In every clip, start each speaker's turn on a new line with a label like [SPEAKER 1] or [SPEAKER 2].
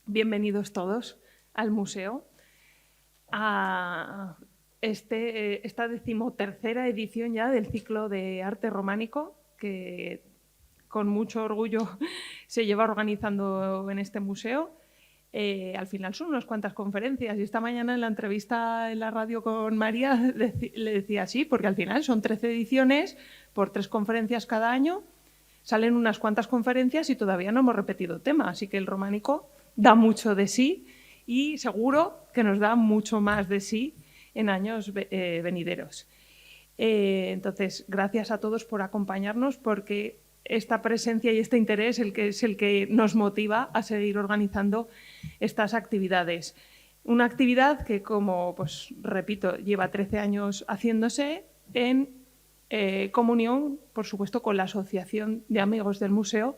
[SPEAKER 1] Bienvenidos todos al museo, a esta 13ª edición ya del ciclo de arte románico que con mucho orgullo se lleva organizando en este museo. Al final son unas cuantas conferencias y esta mañana en la entrevista en la radio con María le decía sí, porque al final son 13 ediciones por 3 conferencias cada año, salen unas cuantas conferencias y todavía no hemos repetido tema, así que el románico da mucho de sí y seguro que nos da mucho más de sí en años venideros. Entonces, gracias a todos por acompañarnos, porque esta presencia y este interés es el que nos motiva a seguir organizando estas actividades. Una actividad que, como pues, repito, lleva 13 años haciéndose en comunión, por supuesto, con la Asociación de Amigos del Museo,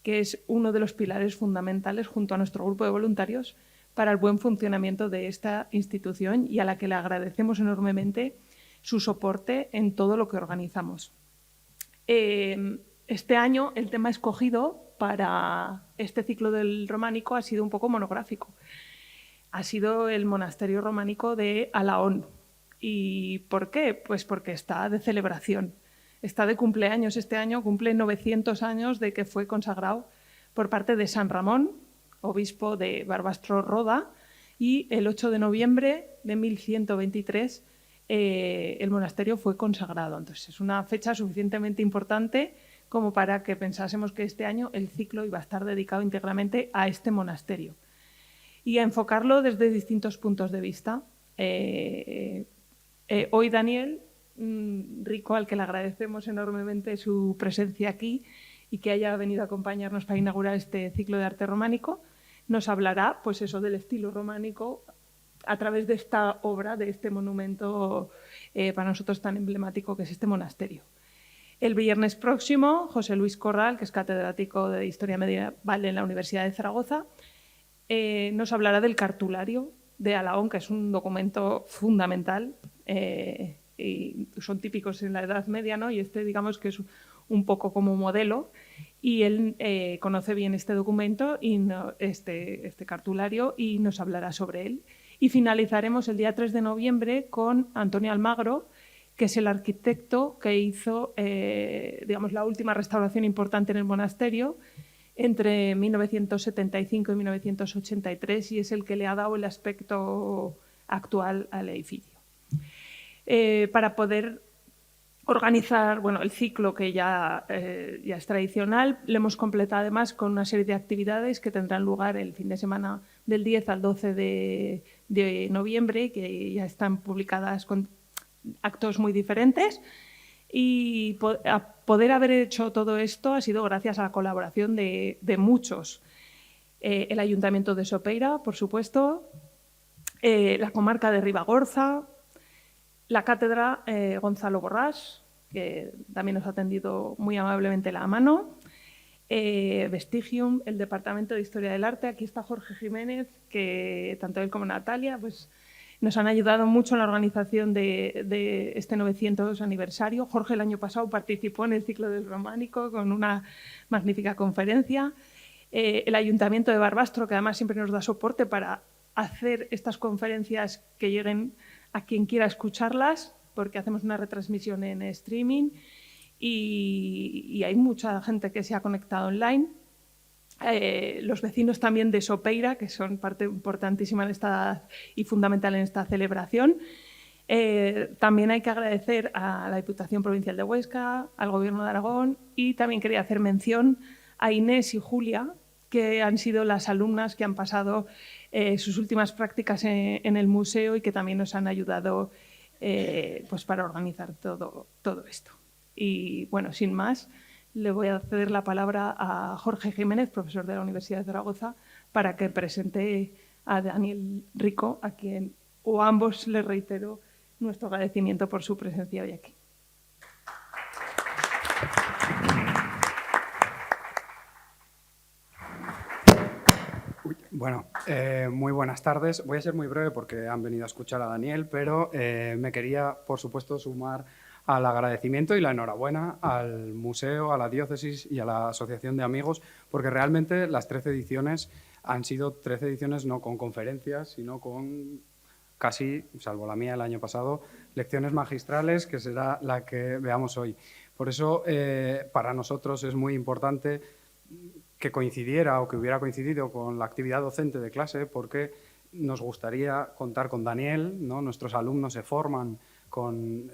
[SPEAKER 1] que es uno de los pilares fundamentales, junto a nuestro grupo de voluntarios, para el buen funcionamiento de esta institución y a la que le agradecemos enormemente su soporte en todo lo que organizamos. Este año el tema escogido para este ciclo del románico ha sido un poco monográfico. Ha sido el monasterio románico de Alhaón. ¿Y por qué? Pues porque está de celebración. Está de cumpleaños. Este año cumple 900 años de que fue consagrado por parte de San Ramón, obispo de Barbastro-Roda, y el 8 de noviembre de 1123 el monasterio fue consagrado. Entonces, es una fecha suficientemente importante como para que pensásemos que este año el ciclo iba a estar dedicado íntegramente a este monasterio y a enfocarlo desde distintos puntos de vista. Hoy Daniel Rico, al que le agradecemos enormemente su presencia aquí y que haya venido a acompañarnos para inaugurar este ciclo de arte románico, nos hablará pues eso, del estilo románico a través de esta obra, de este monumento para nosotros tan emblemático que es este monasterio. El viernes próximo, José Luis Corral, que es catedrático de Historia Medieval en la Universidad de Zaragoza, nos hablará del cartulario de Alhaón, que es un documento fundamental y son típicos en la Edad Media, ¿no? Y este, digamos, que es un poco como modelo, y él conoce bien este documento y este cartulario y nos hablará sobre él. Y finalizaremos el día 3 de noviembre con Antonio Almagro, que es el arquitecto que hizo digamos, la última restauración importante en el monasterio entre 1975 y 1983 y es el que le ha dado el aspecto actual al edificio. Para poder organizar bueno, el ciclo que ya es tradicional, lo hemos completado además con una serie de actividades que tendrán lugar el fin de semana del 10 al 12 de noviembre, que ya están publicadas con actos muy diferentes. Y poder haber hecho todo esto ha sido gracias a la colaboración de muchos. El Ayuntamiento de Sopeira, por supuesto, la comarca de Ribagorza, la cátedra Gonzalo Borrás, que también nos ha tendido muy amablemente la mano, Vestigium, el Departamento de Historia del Arte. Aquí está Jorge Jiménez, que tanto él como Natalia pues, nos han ayudado mucho en la organización de este 900 aniversario. Jorge el año pasado participó en el ciclo del románico con una magnífica conferencia. El Ayuntamiento de Barbastro, que además siempre nos da soporte para hacer estas conferencias que lleguen a quien quiera escucharlas, porque hacemos una retransmisión en streaming y hay mucha gente que se ha conectado online. Los vecinos también de Sopeira, que son parte importantísima y fundamental en esta celebración. También hay que agradecer a la Diputación Provincial de Huesca, al Gobierno de Aragón, y también quería hacer mención a Inés y Julia, que han sido las alumnas que han pasado sus últimas prácticas en el museo y que también nos han ayudado pues para organizar todo esto. Y bueno, sin más, le voy a ceder la palabra a Jorge Jiménez, profesor de la Universidad de Zaragoza, para que presente a Daniel Rico, a quien o a ambos les reitero nuestro agradecimiento por su presencia hoy aquí.
[SPEAKER 2] Bueno, muy buenas tardes. Voy a ser muy breve porque han venido a escuchar a Daniel, pero me quería, por supuesto, sumar al agradecimiento y la enhorabuena al museo, a la diócesis y a la asociación de amigos, porque realmente las 13 ediciones han sido 13 ediciones no con conferencias, sino con casi, salvo la mía el año pasado, lecciones magistrales, que será la que veamos hoy. Por eso, para nosotros es muy importante que coincidiera o que hubiera coincidido con la actividad docente de clase, porque nos gustaría contar con Daniel, ¿no? Nuestros alumnos se forman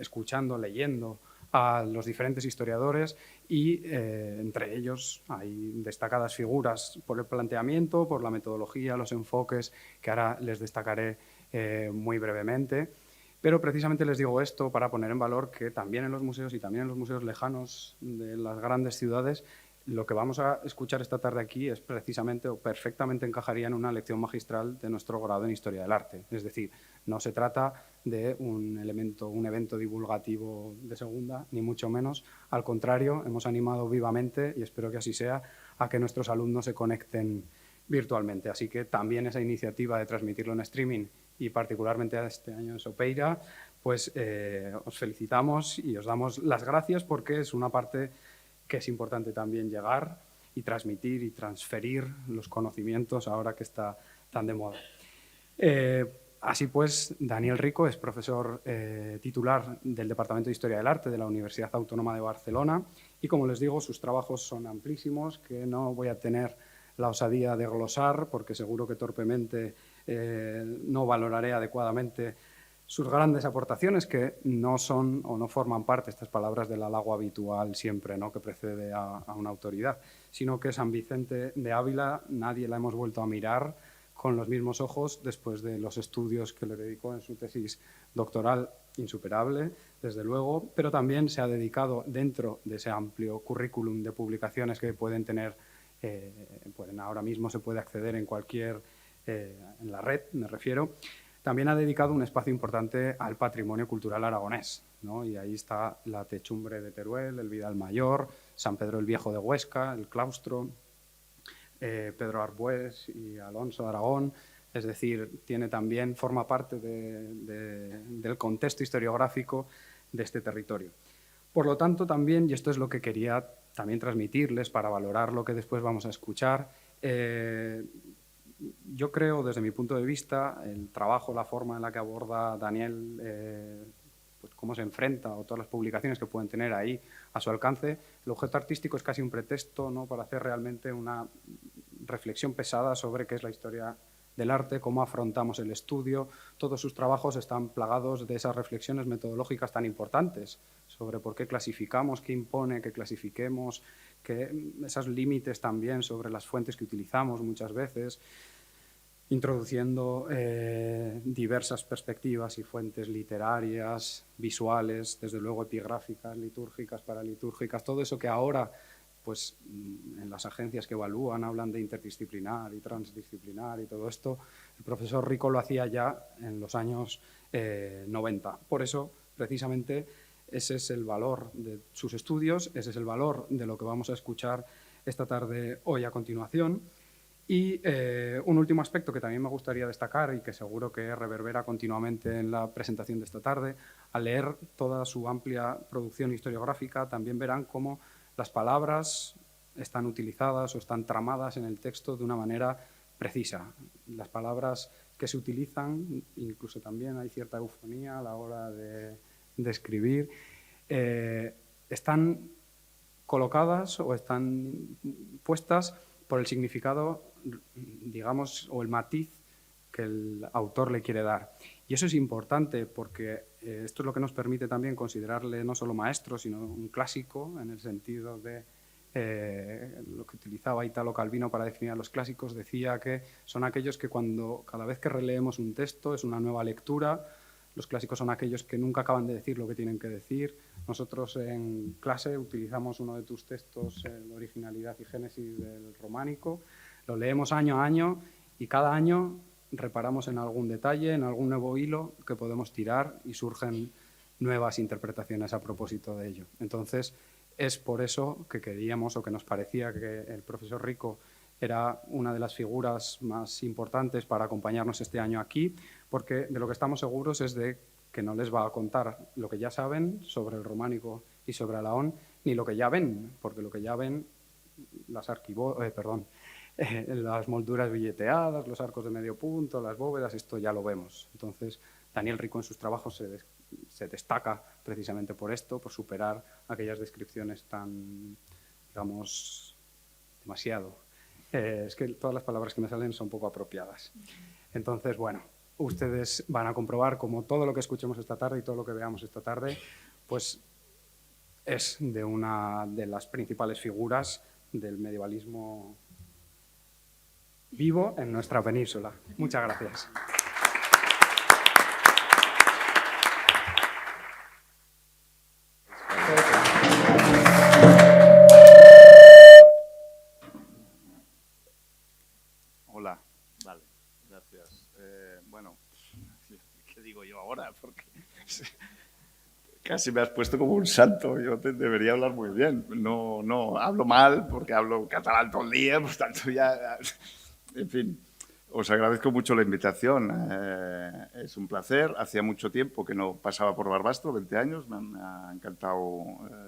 [SPEAKER 2] escuchando, leyendo a los diferentes historiadores y entre ellos hay destacadas figuras por el planteamiento, por la metodología, los enfoques, que ahora les destacaré muy brevemente. Pero precisamente les digo esto para poner en valor que también en los museos y también en los museos lejanos de las grandes ciudades, lo que vamos a escuchar esta tarde aquí es precisamente o perfectamente encajaría en una lección magistral de nuestro grado en Historia del Arte. Es decir, no se trata de un evento divulgativo de segunda, ni mucho menos. Al contrario, hemos animado vivamente, y espero que así sea, a que nuestros alumnos se conecten virtualmente. Así que también esa iniciativa de transmitirlo en streaming y particularmente este año en Sopeira, pues os felicitamos y os damos las gracias porque es una parte que es importante también llegar y transmitir y transferir los conocimientos ahora que está tan de moda. Así pues, Daniel Rico es profesor titular del Departamento de Historia del Arte de la Universidad Autónoma de Barcelona y, como les digo, sus trabajos son amplísimos, que no voy a tener la osadía de glosar porque seguro que torpemente no valoraré adecuadamente sus grandes aportaciones, que no son o no forman parte, estas palabras, del halago habitual siempre, ¿no?, que precede a una autoridad, sino que San Vicente de Ávila nadie la hemos vuelto a mirar con los mismos ojos después de los estudios que le dedicó en su tesis doctoral, insuperable, desde luego, pero también se ha dedicado dentro de ese amplio currículum de publicaciones que pueden tener, ahora mismo se puede acceder en cualquier, en la red, me refiero. También ha dedicado un espacio importante al patrimonio cultural aragonés, ¿no? Y ahí está la techumbre de Teruel, el Vidal Mayor, San Pedro el Viejo de Huesca, el claustro, Pedro Arbués y Alonso de Aragón. Es decir, forma parte del contexto historiográfico de este territorio. Por lo tanto, también, y esto es lo que quería también transmitirles para valorar lo que después vamos a escuchar, yo creo, desde mi punto de vista, el trabajo, la forma en la que aborda Daniel, pues cómo se enfrenta, o todas las publicaciones que pueden tener ahí a su alcance, el objeto artístico es casi un pretexto, ¿no?, para hacer realmente una reflexión pesada sobre qué es la historia del arte, cómo afrontamos el estudio. Todos sus trabajos están plagados de esas reflexiones metodológicas tan importantes sobre por qué clasificamos, qué impone que clasifiquemos, esos límites también sobre las fuentes que utilizamos muchas veces, introduciendo diversas perspectivas y fuentes literarias, visuales, desde luego epigráficas, litúrgicas, paralitúrgicas, todo eso que ahora, pues, en las agencias que evalúan hablan de interdisciplinar y transdisciplinar y todo esto. El profesor Rico lo hacía ya en los años 90. Por eso, precisamente, ese es el valor de sus estudios, ese es el valor de lo que vamos a escuchar esta tarde hoy a continuación. Y un último aspecto que también me gustaría destacar y que seguro que reverbera continuamente en la presentación de esta tarde, al leer toda su amplia producción historiográfica, también verán cómo las palabras están utilizadas o están tramadas en el texto de una manera precisa. Las palabras que se utilizan, incluso también hay cierta eufonía a la hora de escribir, están colocadas o están puestas por el significado, digamos, o el matiz que el autor le quiere dar. Y eso es importante porque esto es lo que nos permite también considerarle no solo maestro, sino un clásico, en el sentido de lo que utilizaba Italo Calvino para definir a los clásicos. Decía que son aquellos que cada vez que releemos un texto es una nueva lectura. Los clásicos son aquellos que nunca acaban de decir lo que tienen que decir. Nosotros en clase utilizamos uno de tus textos, Originalidad y Génesis del Románico. Lo leemos año a año y cada año reparamos en algún detalle, en algún nuevo hilo que podemos tirar y surgen nuevas interpretaciones a propósito de ello. Entonces, es por eso que queríamos o que nos parecía que el profesor Rico era una de las figuras más importantes para acompañarnos este año aquí, porque de lo que estamos seguros es de que no les va a contar lo que ya saben sobre el románico y sobre Alahón, ni lo que ya ven, porque lo que ya ven, las molduras billeteadas, los arcos de medio punto, las bóvedas, esto ya lo vemos. Entonces, Daniel Rico en sus trabajos se destaca precisamente por esto, por superar aquellas descripciones tan, digamos, demasiado. Es que todas las palabras que me salen son poco apropiadas. Entonces, bueno, ustedes van a comprobar cómo todo lo que escuchemos esta tarde y todo lo que veamos esta tarde, pues es de una de las principales figuras del medievalismo vivo en nuestra península. Muchas gracias.
[SPEAKER 3] Hola, vale, gracias. Bueno, ¿qué digo yo ahora? Porque casi me has puesto como un santo. Yo debería hablar muy bien. No, hablo mal porque hablo catalán todo el día, por tanto ya... En fin, os agradezco mucho la invitación. Es un placer. Hacía mucho tiempo que no pasaba por Barbastro, 20 años. Me ha encantado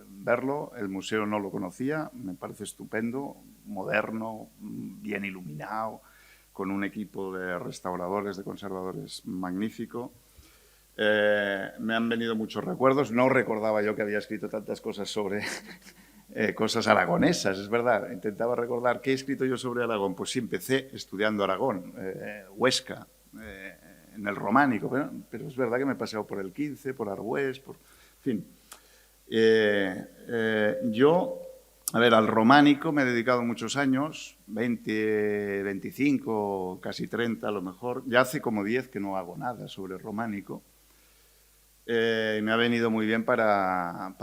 [SPEAKER 3] verlo. El museo no lo conocía. Me parece estupendo, moderno, bien iluminado, con un equipo de restauradores, de conservadores magnífico. Me han venido muchos recuerdos. No recordaba yo que había escrito tantas cosas sobre cosas aragonesas, es verdad. Intentaba recordar qué he escrito yo sobre Aragón. Pues sí, empecé estudiando Aragón, Huesca, en el románico, pero es verdad que me he paseado por el 15, por Argüés, en fin. Yo, a ver, al románico me he dedicado muchos años, 20, 25, casi 30 a lo mejor. Ya hace como 10 que no hago nada sobre el románico. Me ha venido muy bien para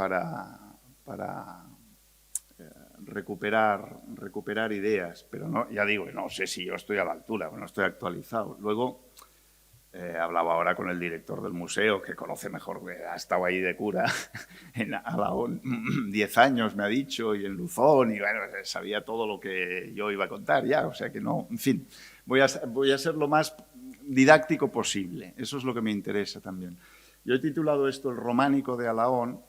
[SPEAKER 3] recuperar ideas, pero no, ya digo, no sé si yo estoy a la altura, no estoy actualizado. Luego, hablaba ahora con el director del museo, que conoce mejor, que ha estado ahí de cura en Alahón 10 años, me ha dicho, y en Luzón, y bueno, sabía todo lo que yo iba a contar ya, o sea que no, en fin, voy a ser lo más didáctico posible, eso es lo que me interesa también. Yo he titulado esto El románico de Alahón,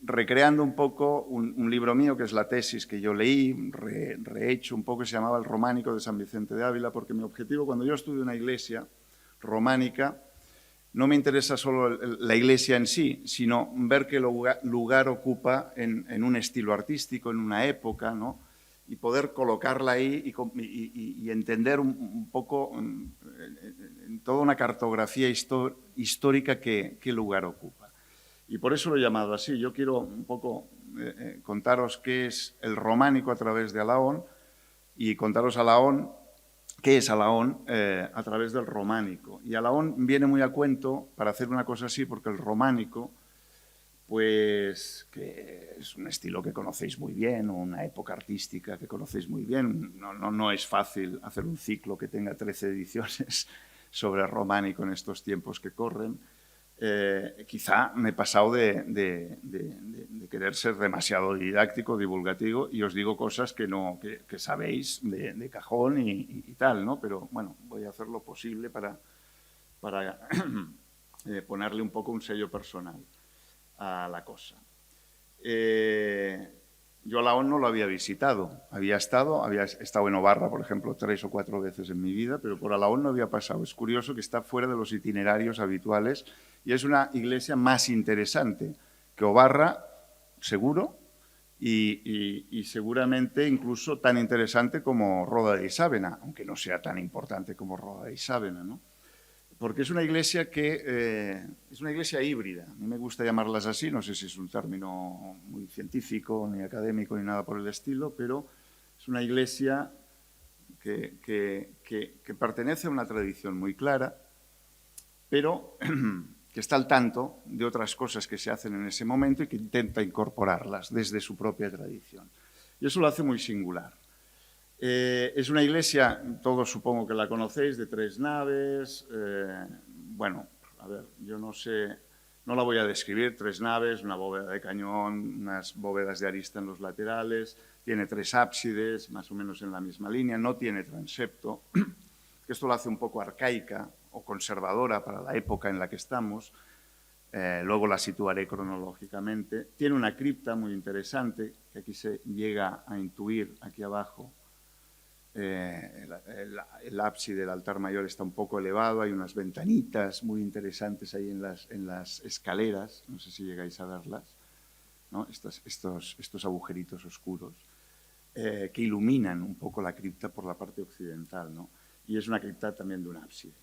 [SPEAKER 3] recreando un poco un libro mío, que es la tesis que yo leí, rehecho un poco, que se llamaba El románico de San Vicente de Ávila, porque mi objetivo cuando yo estudio una iglesia románica, no me interesa solo la iglesia en sí, sino ver qué lugar ocupa en un estilo artístico, en una época, ¿no? Y poder colocarla ahí y entender un poco en toda una cartografía histórica qué lugar ocupa. Y por eso lo he llamado así. Yo quiero un poco contaros qué es el románico a través de Alahón y contaros Alahón, qué es Alahón a través del románico. Y Alahón viene muy a cuento para hacer una cosa así, porque el románico, pues que es un estilo que conocéis muy bien, o una época artística que conocéis muy bien. No es fácil hacer un ciclo que tenga 13 ediciones sobre románico en estos tiempos que corren. Quizá me he pasado de querer ser demasiado didáctico, divulgativo, y os digo cosas que sabéis de cajón y tal, ¿no? Pero bueno, voy a hacer lo posible para ponerle un poco un sello personal a la cosa. Yo Alahón no lo había visitado, había estado en Obarra, por ejemplo, 3 o 4 veces en mi vida, pero por Alahón no había pasado. Es curioso que está fuera de los itinerarios habituales y es una iglesia más interesante que Obarra, seguro, y seguramente incluso tan interesante como Roda de Isábena, aunque no sea tan importante como Roda de Isábena, ¿no? Porque es una iglesia es una iglesia híbrida. A mí me gusta llamarlas así, no sé si es un término muy científico, ni académico, ni nada por el estilo, pero es una iglesia que pertenece a una tradición muy clara, pero que está al tanto de otras cosas que se hacen en ese momento y que intenta incorporarlas desde su propia tradición. Y eso lo hace muy singular. Es una iglesia, todos supongo que la conocéis, de 3 naves. Bueno, a ver, yo no sé, no la voy a describir. 3 naves, una bóveda de cañón, unas bóvedas de arista en los laterales, tiene 3 ábsides, más o menos en la misma línea, no tiene transepto. que esto lo hace un poco arcaica o conservadora para la época en la que estamos. Luego la situaré cronológicamente. Tiene una cripta muy interesante, que aquí se llega a intuir, aquí abajo. El ábside del altar mayor está un poco elevado, hay unas ventanitas muy interesantes ahí en las escaleras, no sé si llegáis a verlas, ¿no? Estos agujeritos oscuros, que iluminan un poco la cripta por la parte occidental, ¿no? Y es una cripta también de un ábside,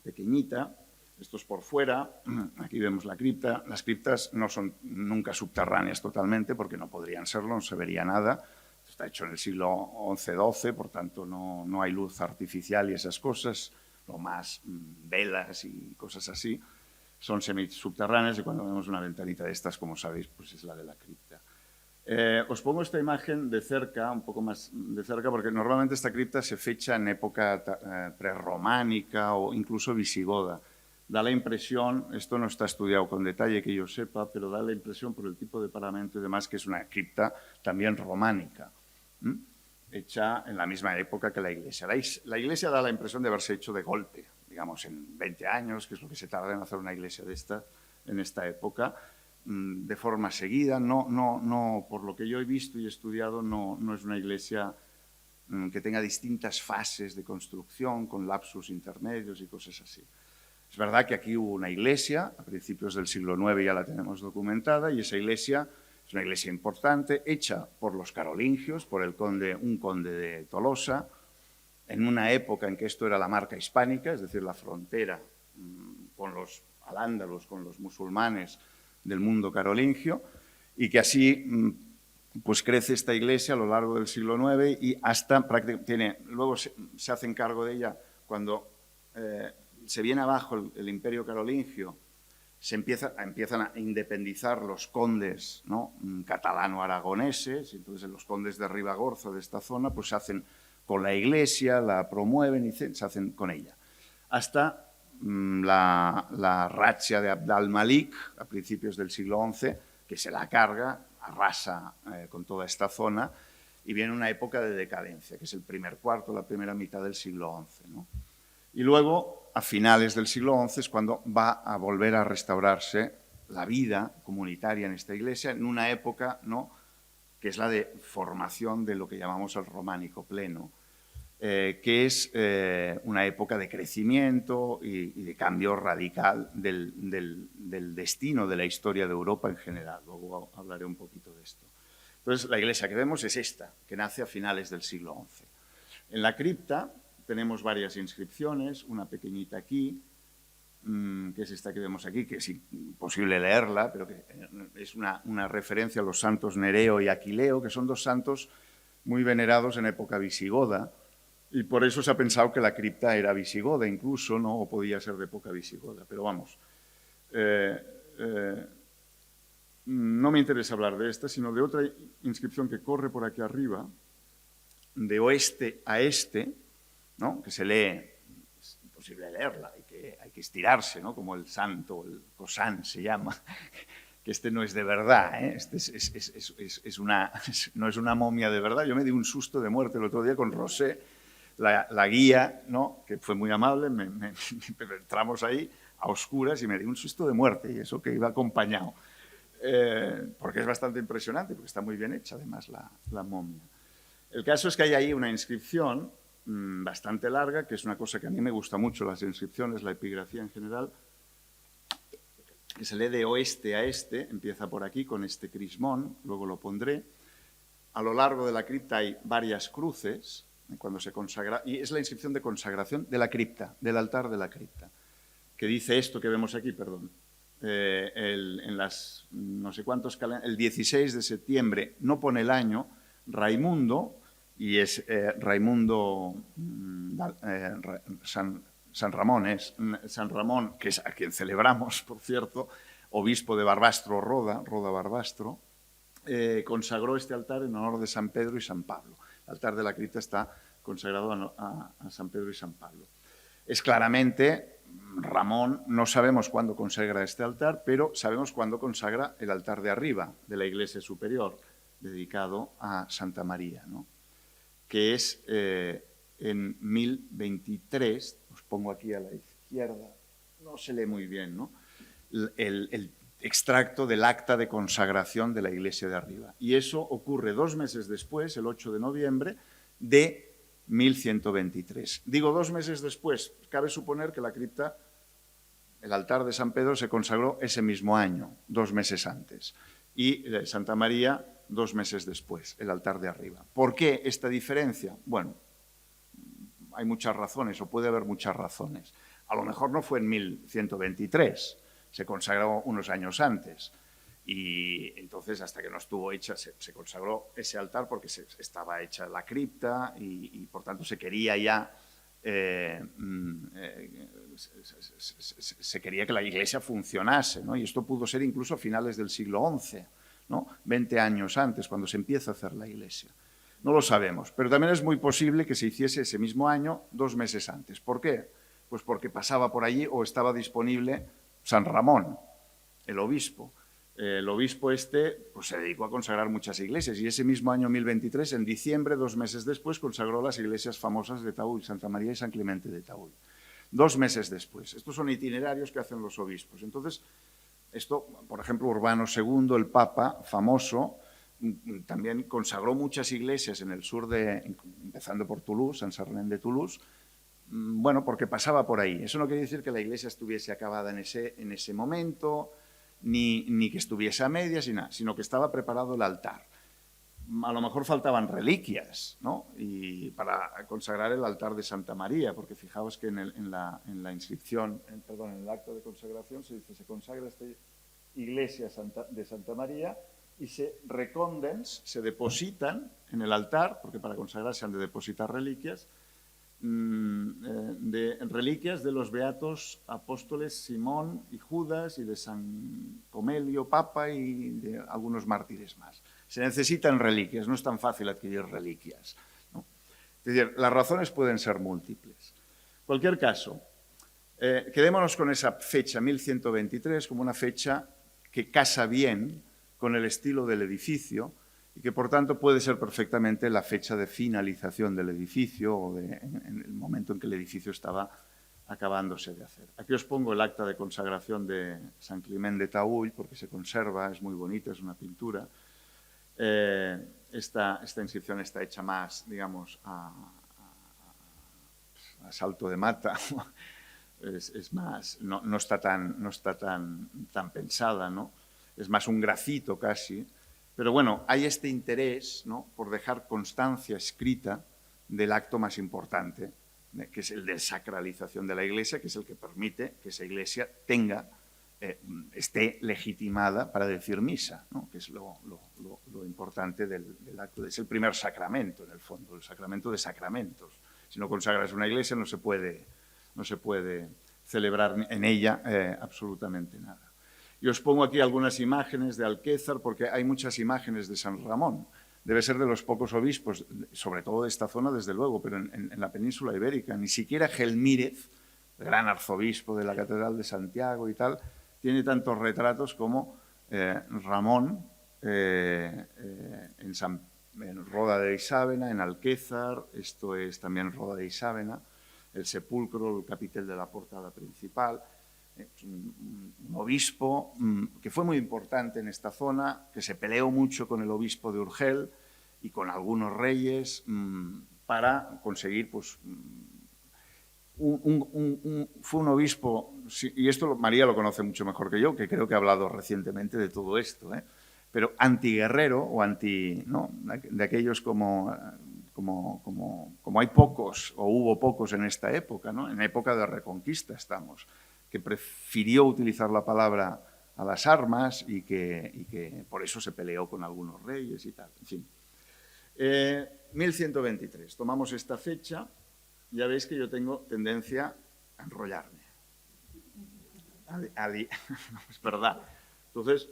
[SPEAKER 3] pequeñita. Esto es por fuera, aquí vemos la cripta. Las criptas no son nunca subterráneas totalmente, porque no podrían serlo, no se vería nada. Está hecho en el siglo XI-XII, por tanto no hay luz artificial y esas cosas, lo más velas y cosas así. Son semisubterráneas y cuando vemos una ventanita de estas, como sabéis, pues es la de la cripta. Os pongo esta imagen de cerca, un poco más de cerca, porque normalmente esta cripta se fecha en época prerrománica o incluso visigoda. Da la impresión, esto no está estudiado con detalle que yo sepa, pero da la impresión por el tipo de paramento y demás que es una cripta también románica, hecha en la misma época que la iglesia. La iglesia da la impresión de haberse hecho de golpe, digamos en 20 años, que es lo que se tarda en hacer una iglesia de esta en esta época, de forma seguida. No, por lo que yo he visto y estudiado, no es una iglesia que tenga distintas fases de construcción, con lapsus intermedios y cosas así. Es verdad que aquí hubo una iglesia, a principios del siglo IX ya la tenemos documentada, y esa iglesia es una iglesia importante, hecha por los carolingios, por un conde de Tolosa, en una época en que esto era la marca hispánica, es decir, la frontera con los al-ándalos, con los musulmanes del mundo carolingio, y que así pues crece esta iglesia a lo largo del siglo IX y hasta prácticamente luego se hacen cargo de ella cuando se viene abajo el imperio carolingio, empiezan a independizar los condes, ¿no?, catalano-aragoneses, y entonces los condes de Ribagorza, de esta zona, pues se hacen con la iglesia, la promueven y se hacen con ella. Hasta la razzia de Abd al-Malik, a principios del siglo XI, que se la carga, arrasa con toda esta zona, y viene una época de decadencia, que es el primer cuarto, la primera mitad del siglo XI, ¿no? Y luego, a finales del siglo XI, es cuando va a volver a restaurarse la vida comunitaria en esta iglesia, en una época, ¿no?, que es la de formación de lo que llamamos el románico pleno, que es una época de crecimiento y de cambio radical del destino de la historia de Europa en general. Luego hablaré un poquito de esto. Entonces, la iglesia que vemos es esta, que nace a finales del siglo XI. En la cripta tenemos varias inscripciones, una pequeñita aquí, que es esta que vemos aquí, que es imposible leerla, pero que es una referencia a los santos Nereo y Aquileo, que son dos santos muy venerados en época visigoda, y por eso se ha pensado que la cripta era visigoda incluso, ¿no?, o podía ser de época visigoda. Pero vamos, no me interesa hablar de esta, sino de otra inscripción que corre por aquí arriba, de oeste a este, ¿no?, que se lee, es imposible leerla, hay que estirarse, ¿no?, como el santo, el cosán se llama, que este no es de verdad, ¿eh? Este no es una momia de verdad. Yo me di un susto de muerte el otro día con Rosé, la guía, ¿no?, que fue muy amable, entramos ahí a oscuras y me di un susto de muerte, y eso que iba acompañado, porque es bastante impresionante, porque está muy bien hecha además la momia. El caso es que hay ahí una inscripción bastante larga, que es una cosa que a mí me gusta mucho, las inscripciones, la epigrafía en general, que se lee de oeste a este, empieza por aquí con este crismón, luego lo pondré. A lo largo de la cripta hay varias cruces, cuando se consagra, y es la inscripción de consagración de la cripta, del altar de la cripta, que dice esto que vemos aquí, perdón. En las no sé cuántos calendarios, el 16 de septiembre, no pone el año, Raimundo, y es Raimundo San Ramón, que es a quien celebramos, por cierto, obispo de Barbastro, Roda Barbastro, consagró este altar en honor de San Pedro y San Pablo. El altar de la cripta está consagrado a San Pedro y San Pablo. Es claramente Ramón, no sabemos cuándo consagra este altar, pero sabemos cuándo consagra el altar de arriba, de la iglesia superior, dedicado a Santa María, ¿no?, que es en 1023, os pongo aquí a la izquierda, no se lee muy bien, ¿no? El extracto del acta de consagración de la iglesia de arriba. Y eso ocurre 2 meses después, el 8 de noviembre de 1123. Digo 2 meses después, cabe suponer que la cripta, el altar de San Pedro se consagró ese mismo año, 2 meses antes, y Santa María 2 meses después, el altar de arriba. ¿Por qué esta diferencia? Bueno, hay muchas razones, o puede haber muchas razones. A lo mejor no fue en 1123, se consagró unos años antes, y entonces hasta que no estuvo hecha, se consagró ese altar porque estaba hecha la cripta y por tanto se quería ya, se quería que la iglesia funcionase, ¿no? Y esto pudo ser incluso a finales del siglo XI, ¿no? 20 años antes, cuando se empieza a hacer la iglesia. No lo sabemos, pero también es muy posible que se hiciese ese mismo año 2 meses antes. ¿Por qué? Pues porque pasaba por allí o estaba disponible San Ramón, el obispo. El obispo pues se dedicó a consagrar muchas iglesias y ese mismo año 1023, en diciembre, 2 meses después, consagró las iglesias famosas de Taúl, Santa María y San Clemente de Taúl. 2 meses después. Estos son itinerarios que hacen los obispos. Entonces, esto, por ejemplo, Urbano II, el Papa, famoso, también consagró muchas iglesias en el sur empezando por Toulouse, San Sernin de Toulouse, bueno, porque pasaba por ahí. Eso no quiere decir que la iglesia estuviese acabada en ese momento, ni que estuviese a medias, sino que estaba preparado el altar. A lo mejor faltaban reliquias, ¿no? Y para consagrar el altar de Santa María, porque fijaos que en la inscripción, en el acto de consagración se dice, se consagra esta iglesia de Santa María y se depositan en el altar, porque para consagrar se han de depositar reliquias, reliquias de los beatos apóstoles Simón y Judas y de San Comelio, Papa, y de algunos mártires más. Se necesitan reliquias, no es tan fácil adquirir reliquias, ¿no? Es decir, las razones pueden ser múltiples. En cualquier caso, quedémonos con esa fecha 1123 como una fecha que casa bien con el estilo del edificio y que por tanto puede ser perfectamente la fecha de finalización del edificio o en el momento en que el edificio estaba acabándose de hacer. Aquí os pongo el acta de consagración de San Climent de Taúl, porque se conserva, es muy bonita, es una pintura. Esta inscripción está hecha más, digamos, a salto de mata. Es más, no está tan pensada, ¿no? Es más un grafito casi. Pero bueno, hay este interés, ¿no?, por dejar constancia escrita del acto más importante, que es el de sacralización de la Iglesia, que es el que permite que esa Iglesia esté legitimada para decir misa, ¿no?, que es lo importante del acto. Es el primer sacramento, en el fondo, el sacramento de sacramentos. Si no consagras una Iglesia no se puede celebrar en ella absolutamente nada. Y os pongo aquí algunas imágenes de Alquézar, porque hay muchas imágenes de San Ramón. Debe ser de los pocos obispos, sobre todo de esta zona, desde luego, pero en la península ibérica. Ni siquiera Gelmírez, el gran arzobispo de la Catedral de Santiago y tal, tiene tantos retratos como Ramón en Roda de Isávena, en Alquézar. Esto es también Roda de Isávena, el sepulcro, el capitel de la portada principal. Un obispo que fue muy importante en esta zona, que se peleó mucho con el obispo de Urgel y con algunos reyes para conseguir, pues, fue un obispo, y esto María lo conoce mucho mejor que yo, que creo que ha hablado recientemente de todo esto, pero antiguerrero o ¿no?, de aquellos como hay pocos, o hubo pocos en esta época, ¿no?, en época de Reconquista estamos, que prefirió utilizar la palabra a las armas y que por eso se peleó con algunos reyes y tal. En fin. 1123. Tomamos esta fecha. Ya veis que yo tengo tendencia a enrollarme. Es verdad. Entonces,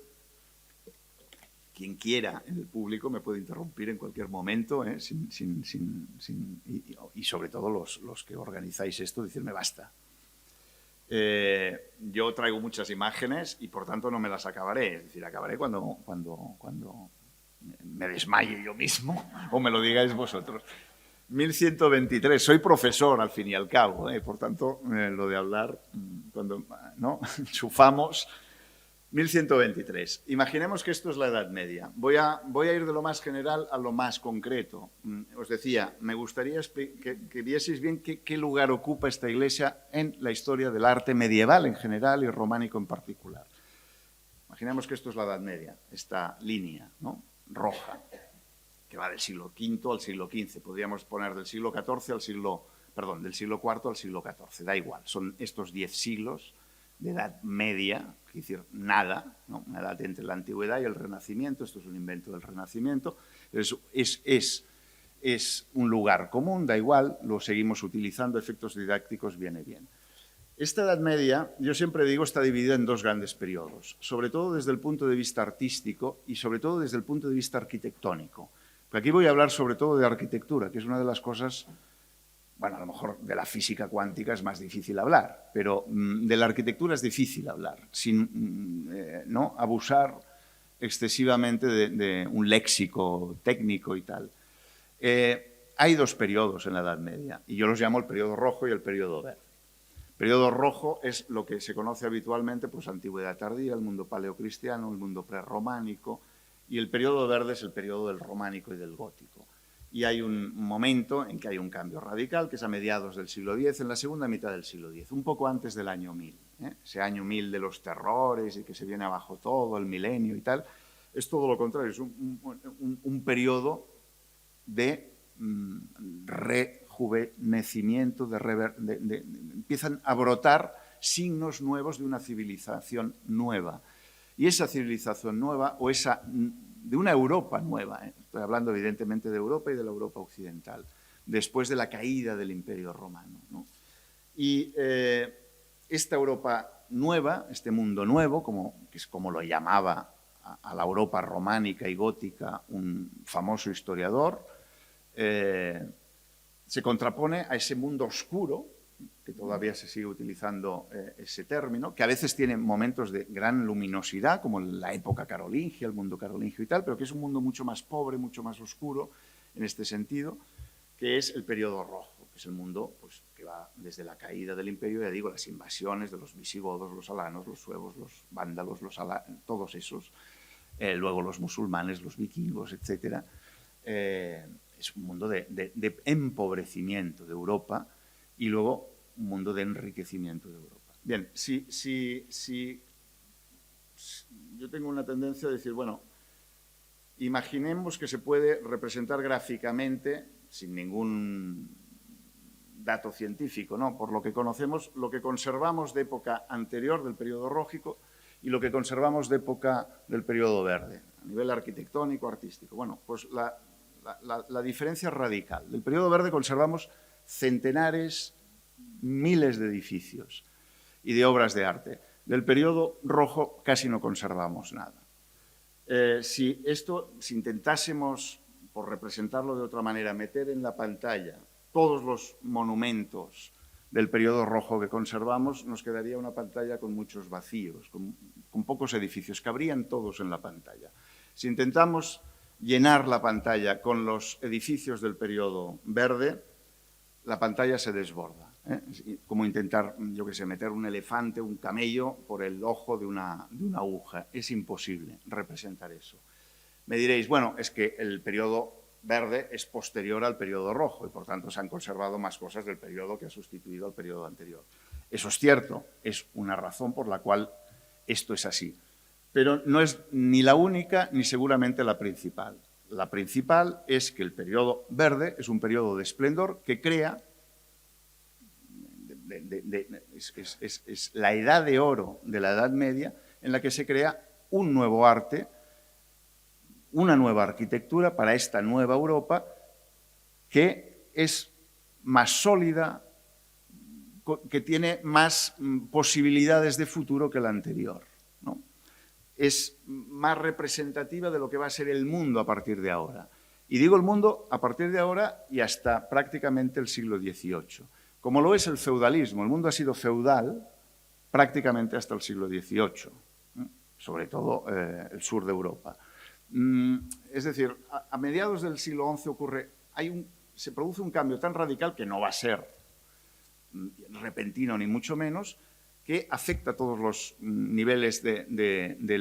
[SPEAKER 3] quien quiera en el público me puede interrumpir en cualquier momento, y sobre todo los que organizáis esto, decirme basta. Yo traigo muchas imágenes y por tanto no me las acabaré, es decir, acabaré cuando me desmaye yo mismo o me lo digáis vosotros. 1123. Soy profesor, al fin y al cabo, por tanto, lo de hablar, cuando ¿no? Chufamos. 1123. Imaginemos que esto es la Edad Media. Voy a ir de lo más general a lo más concreto. Os decía, me gustaría que vieseis bien qué lugar ocupa esta iglesia en la historia del arte medieval en general y románico en particular. Imaginemos que esto es la Edad Media, esta línea, ¿no? Roja, que va del siglo V al siglo XV. Podríamos poner del siglo XIV al del siglo IV al siglo XIV. Da igual, son estos 10 siglos de Edad Media, es decir, nada, ¿no? Una edad entre la Antigüedad y el Renacimiento. Esto es un invento del Renacimiento. Es un lugar común, da igual, lo seguimos utilizando, efectos didácticos, viene bien. Esta Edad Media, yo siempre digo, está dividida en dos grandes periodos, sobre todo desde el punto de vista artístico y sobre todo desde el punto de vista arquitectónico. Porque aquí voy a hablar sobre todo de arquitectura, que es una de las cosas. Bueno, a lo mejor de la física cuántica es más difícil hablar, pero de la arquitectura es difícil hablar, sin no abusar excesivamente de un léxico técnico y tal. Hay dos periodos en la Edad Media, y yo los llamo el periodo rojo y el periodo verde. El periodo rojo es lo que se conoce habitualmente, pues antigüedad tardía, el mundo paleocristiano, el mundo prerrománico, y el periodo verde es el periodo del románico y del gótico. Y hay un momento en que hay un cambio radical, que es a mediados del siglo X, en la segunda mitad del siglo X, un poco antes del año 1000. Ese año 1000 de los terrores y que se viene abajo todo, el milenio y tal, es todo lo contrario, es un periodo de rejuvenecimiento, empiezan a brotar signos nuevos de una civilización nueva. Y esa civilización nueva, o de una Europa nueva, estoy hablando evidentemente de Europa y de la Europa occidental, después de la caída del Imperio Romano, ¿no? Y esta Europa nueva, este mundo nuevo, que es como lo llamaba a la Europa románica y gótica un famoso historiador, se contrapone a ese mundo oscuro, que todavía se sigue utilizando ese término, que a veces tiene momentos de gran luminosidad, como la época carolingia, el mundo carolingio y tal, pero que es un mundo mucho más pobre, mucho más oscuro en este sentido, que es el periodo rojo, que es el mundo pues, que va desde la caída del imperio, ya digo, las invasiones de los visigodos, los alanos, los suevos, los vándalos, todos esos, luego los musulmanes, los vikingos, etc. Es un mundo de empobrecimiento de Europa y luego un mundo de enriquecimiento de Europa. Bien, si yo tengo una tendencia a decir, bueno, imaginemos que se puede representar gráficamente, sin ningún dato científico, ¿no? Por lo que conocemos, lo que conservamos de época anterior del periodo rógico y lo que conservamos de época del periodo verde, a nivel arquitectónico, artístico. Bueno, pues la diferencia es radical. Del periodo verde conservamos centenares, miles de edificios y de obras de arte. Del periodo rojo casi no conservamos nada. Si intentásemos, por representarlo de otra manera, meter en la pantalla todos los monumentos del periodo rojo que conservamos, nos quedaría una pantalla con muchos vacíos, con pocos edificios, cabrían todos en la pantalla. Si intentamos llenar la pantalla con los edificios del periodo verde, la pantalla se desborda. Como intentar, yo qué sé, meter un elefante, un camello por el ojo de una aguja. Es imposible representar eso. Me diréis, bueno, es que el periodo verde es posterior al periodo rojo y por tanto se han conservado más cosas del periodo que ha sustituido al periodo anterior. Eso es cierto, es una razón por la cual esto es así. Pero no es ni la única ni seguramente la principal. La principal es que el periodo verde es un periodo de esplendor que crea, es la edad de oro de la Edad Media en la que se crea un nuevo arte, una nueva arquitectura para esta nueva Europa que es más sólida, que tiene más posibilidades de futuro que la anterior, ¿no? Es más representativa de lo que va a ser el mundo a partir de ahora. Y digo el mundo a partir de ahora y hasta prácticamente el siglo XVIII. Como lo es el feudalismo, el mundo ha sido feudal prácticamente hasta el siglo XVIII, sobre todo el sur de Europa. Es decir, a mediados del siglo XI hay se produce un cambio tan radical que no va a ser repentino ni mucho menos, que afecta a todos los niveles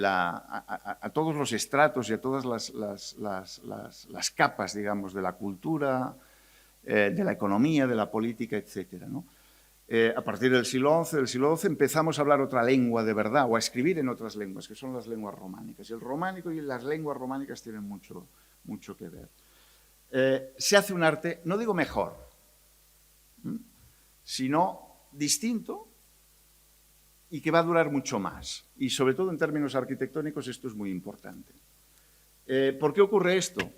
[SPEAKER 3] a todos los estratos y a todas las capas, digamos, de la cultura, de la economía, de la política, etcétera, ¿no? A partir del siglo XI empezamos a hablar otra lengua de verdad, o a escribir en otras lenguas, que son las lenguas románicas. Y el románico y las lenguas románicas tienen mucho que ver. Se hace un arte, no digo mejor, sino distinto, y que va a durar mucho más. Y sobre todo en términos arquitectónicos esto es muy importante. ¿Por qué ocurre esto?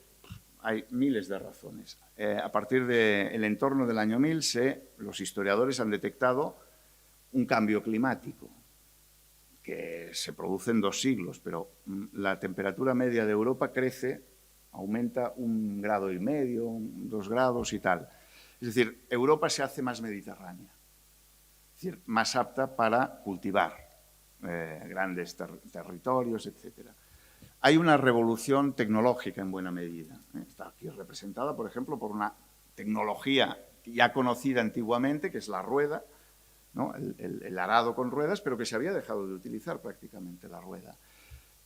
[SPEAKER 3] Hay miles de razones. A partir del entorno del año 1000, los historiadores han detectado un cambio climático que se produce en 2 siglos, pero la temperatura media de Europa crece, aumenta 1,5 grados, 2 grados y tal. Es decir, Europa se hace más mediterránea. Es decir, más apta para cultivar grandes territorios, etc. Hay una revolución tecnológica en buena medida. Está aquí representada, por ejemplo, por una tecnología ya conocida antiguamente, que es la rueda, ¿no? El arado con ruedas, pero que se había dejado de utilizar prácticamente la rueda.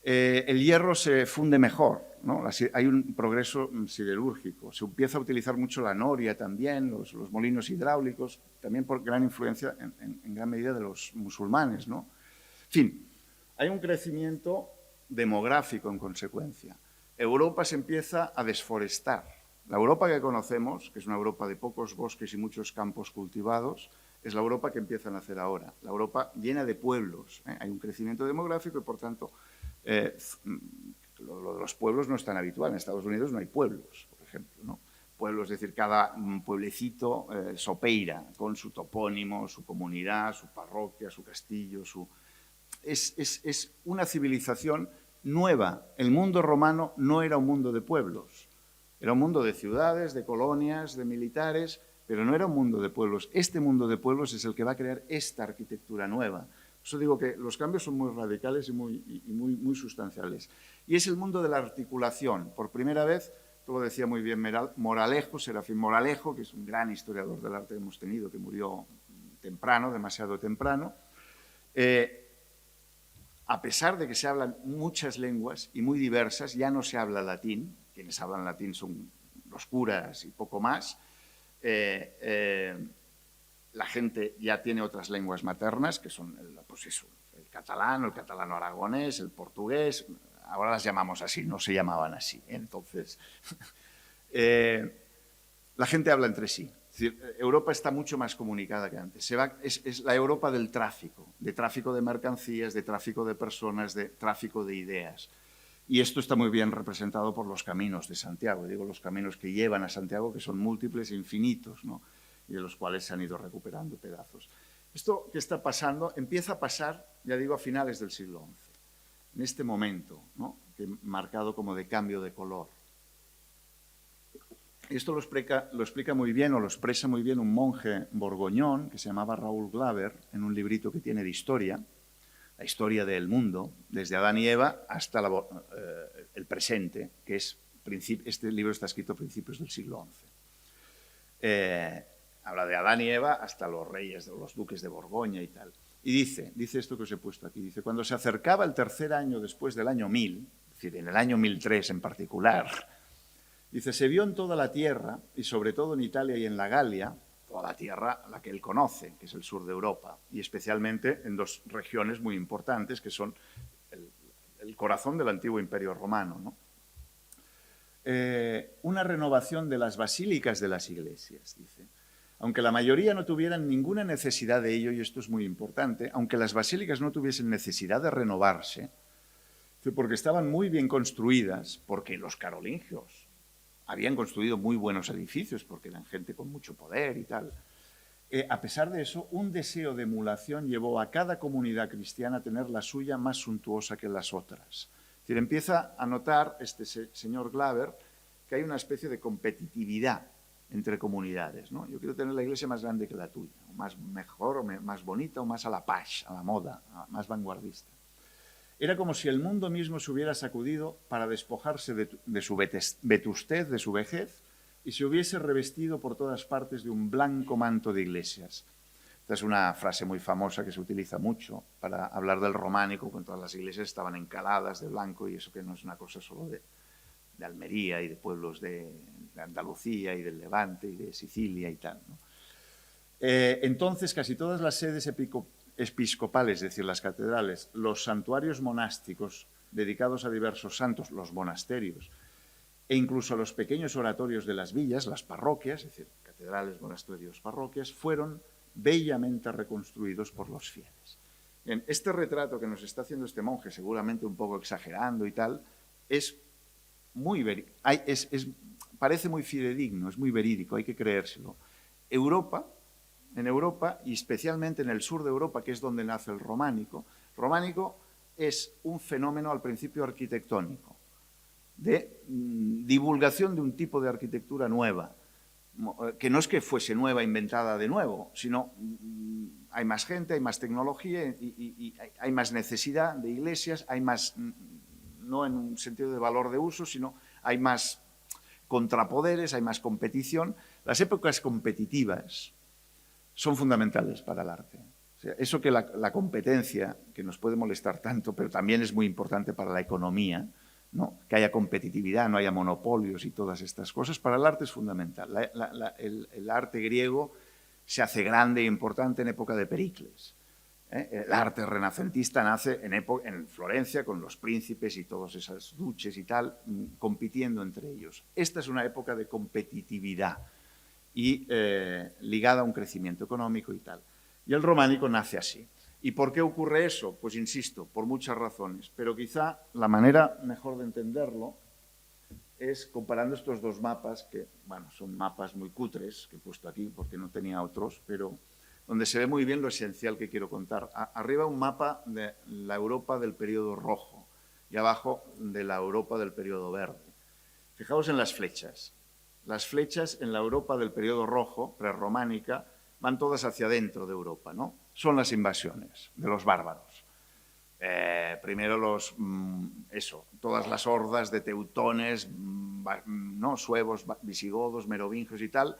[SPEAKER 3] El hierro se funde mejor, ¿no? Hay un progreso siderúrgico, se empieza a utilizar mucho la noria también, los molinos hidráulicos, también por gran influencia en gran medida de los musulmanes, ¿no? En fin, hay un crecimiento demográfico en consecuencia. Europa se empieza a desforestar. La Europa que conocemos, que es una Europa de pocos bosques y muchos campos cultivados, es la Europa que empieza a nacer ahora, la Europa llena de pueblos. Hay un crecimiento demográfico y, por tanto, lo de los pueblos no es tan habitual. En Estados Unidos no hay pueblos, por ejemplo, ¿no? Pueblos, es decir, cada pueblecito sopeira con su topónimo, su comunidad, su parroquia, su castillo. Es una civilización nueva. El mundo romano no era un mundo de pueblos, era un mundo de ciudades, de colonias, de militares, pero no era un mundo de pueblos. Este mundo de pueblos es el que va a crear esta arquitectura nueva. Por eso digo que los cambios son muy radicales y muy sustanciales. Y es el mundo de la articulación. Por primera vez, esto lo decía muy bien Moralejo, Serafín Moralejo, que es un gran historiador del arte que hemos tenido, que murió temprano, demasiado temprano. A pesar de que se hablan muchas lenguas y muy diversas, ya no se habla latín. Quienes hablan latín son los curas y poco más. La gente ya tiene otras lenguas maternas, que son pues eso, el catalano aragonés, el portugués. Ahora las llamamos así, no se llamaban así. Entonces, la gente habla entre sí. Es decir, Europa está mucho más comunicada que antes. Es la Europa del tráfico de mercancías, de tráfico de personas, de tráfico de ideas. Y esto está muy bien representado por los caminos de Santiago. Digo, los caminos que llevan a Santiago, que son múltiples e infinitos, ¿no? Y de los cuales se han ido recuperando pedazos. Esto que está pasando empieza a pasar, ya digo, a finales del siglo XI, en este momento, ¿no? Marcado como de cambio de color. Esto lo explica muy bien, o lo expresa muy bien un monje borgoñón que se llamaba Raúl Glaber, en un librito que tiene de historia, la historia del mundo, desde Adán y Eva hasta el presente, que es este libro está escrito a principios del siglo XI. Habla de Adán y Eva hasta los reyes, los duques de Borgoña y tal. Y dice esto que os he puesto aquí, dice, cuando se acercaba el tercer año después del año 1000, es decir, en el año 1003 en particular, dice, se vio en toda la tierra, y sobre todo en Italia y en la Galia, toda la tierra, la que él conoce, que es el sur de Europa, y especialmente en 2 regiones muy importantes, que son el corazón del antiguo Imperio Romano, ¿no? Una renovación de las basílicas de las iglesias, dice. Aunque la mayoría no tuvieran ninguna necesidad de ello, y esto es muy importante, aunque las basílicas no tuviesen necesidad de renovarse, porque estaban muy bien construidas, porque los carolingios habían construido muy buenos edificios, porque eran gente con mucho poder y tal. A pesar de eso, un deseo de emulación llevó a cada comunidad cristiana a tener la suya más suntuosa que las otras. Es decir, empieza a notar este señor Glaber que hay una especie de competitividad entre comunidades, ¿no? Yo quiero tener la iglesia más grande que la tuya, o más mejor, o más bonita, o más a la page, a la moda, más vanguardista. Era como si el mundo mismo se hubiera sacudido para despojarse de su vetustez, de su vejez, y se hubiese revestido por todas partes de un blanco manto de iglesias. Esta es una frase muy famosa que se utiliza mucho para hablar del románico, cuando todas las iglesias estaban encaladas de blanco, y eso que no es una cosa solo de Almería y de pueblos de Andalucía y del Levante y de Sicilia y tal, ¿no? Entonces, casi todas las sedes episcopales, es decir, las catedrales, los santuarios monásticos dedicados a diversos santos, los monasterios, e incluso los pequeños oratorios de las villas, las parroquias, es decir, catedrales, monasterios, parroquias, fueron bellamente reconstruidos por los fieles. Bien, este retrato que nos está haciendo este monje, seguramente un poco exagerando y tal, es muy parece muy fidedigno, es muy verídico, hay que creérselo. En Europa, y especialmente en el sur de Europa, que es donde nace el románico es un fenómeno al principio arquitectónico, de divulgación de un tipo de arquitectura nueva, que no es que fuese nueva, inventada de nuevo, sino hay más gente, hay más tecnología y hay más necesidad de iglesias, hay más, no en un sentido de valor de uso, sino hay más contrapoderes, hay más competición. Las épocas competitivas son fundamentales para el arte. O sea, eso que la competencia, que nos puede molestar tanto, pero también es muy importante para la economía, ¿no? Que haya competitividad, no haya monopolios y todas estas cosas, para el arte es fundamental. El arte griego se hace grande e importante en época de Pericles. El arte renacentista nace en Florencia con los príncipes y todas esas duches y tal, compitiendo entre ellos. Esta es una época de competitividad y ligada a un crecimiento económico y tal. Y el románico nace así. ¿Y por qué ocurre eso? Pues insisto, por muchas razones, pero quizá la manera mejor de entenderlo es comparando estos dos mapas, que bueno, son mapas muy cutres, que he puesto aquí porque no tenía otros, pero donde se ve muy bien lo esencial que quiero contar. Arriba un mapa de la Europa del periodo rojo y abajo de la Europa del periodo verde. Fijaos en las flechas. Las flechas en la Europa del periodo rojo, prerrománica, van todas hacia adentro de Europa, ¿no? Son las invasiones de los bárbaros. Primero todas las hordas de teutones, ¿no? Suevos, visigodos, merovingios y tal,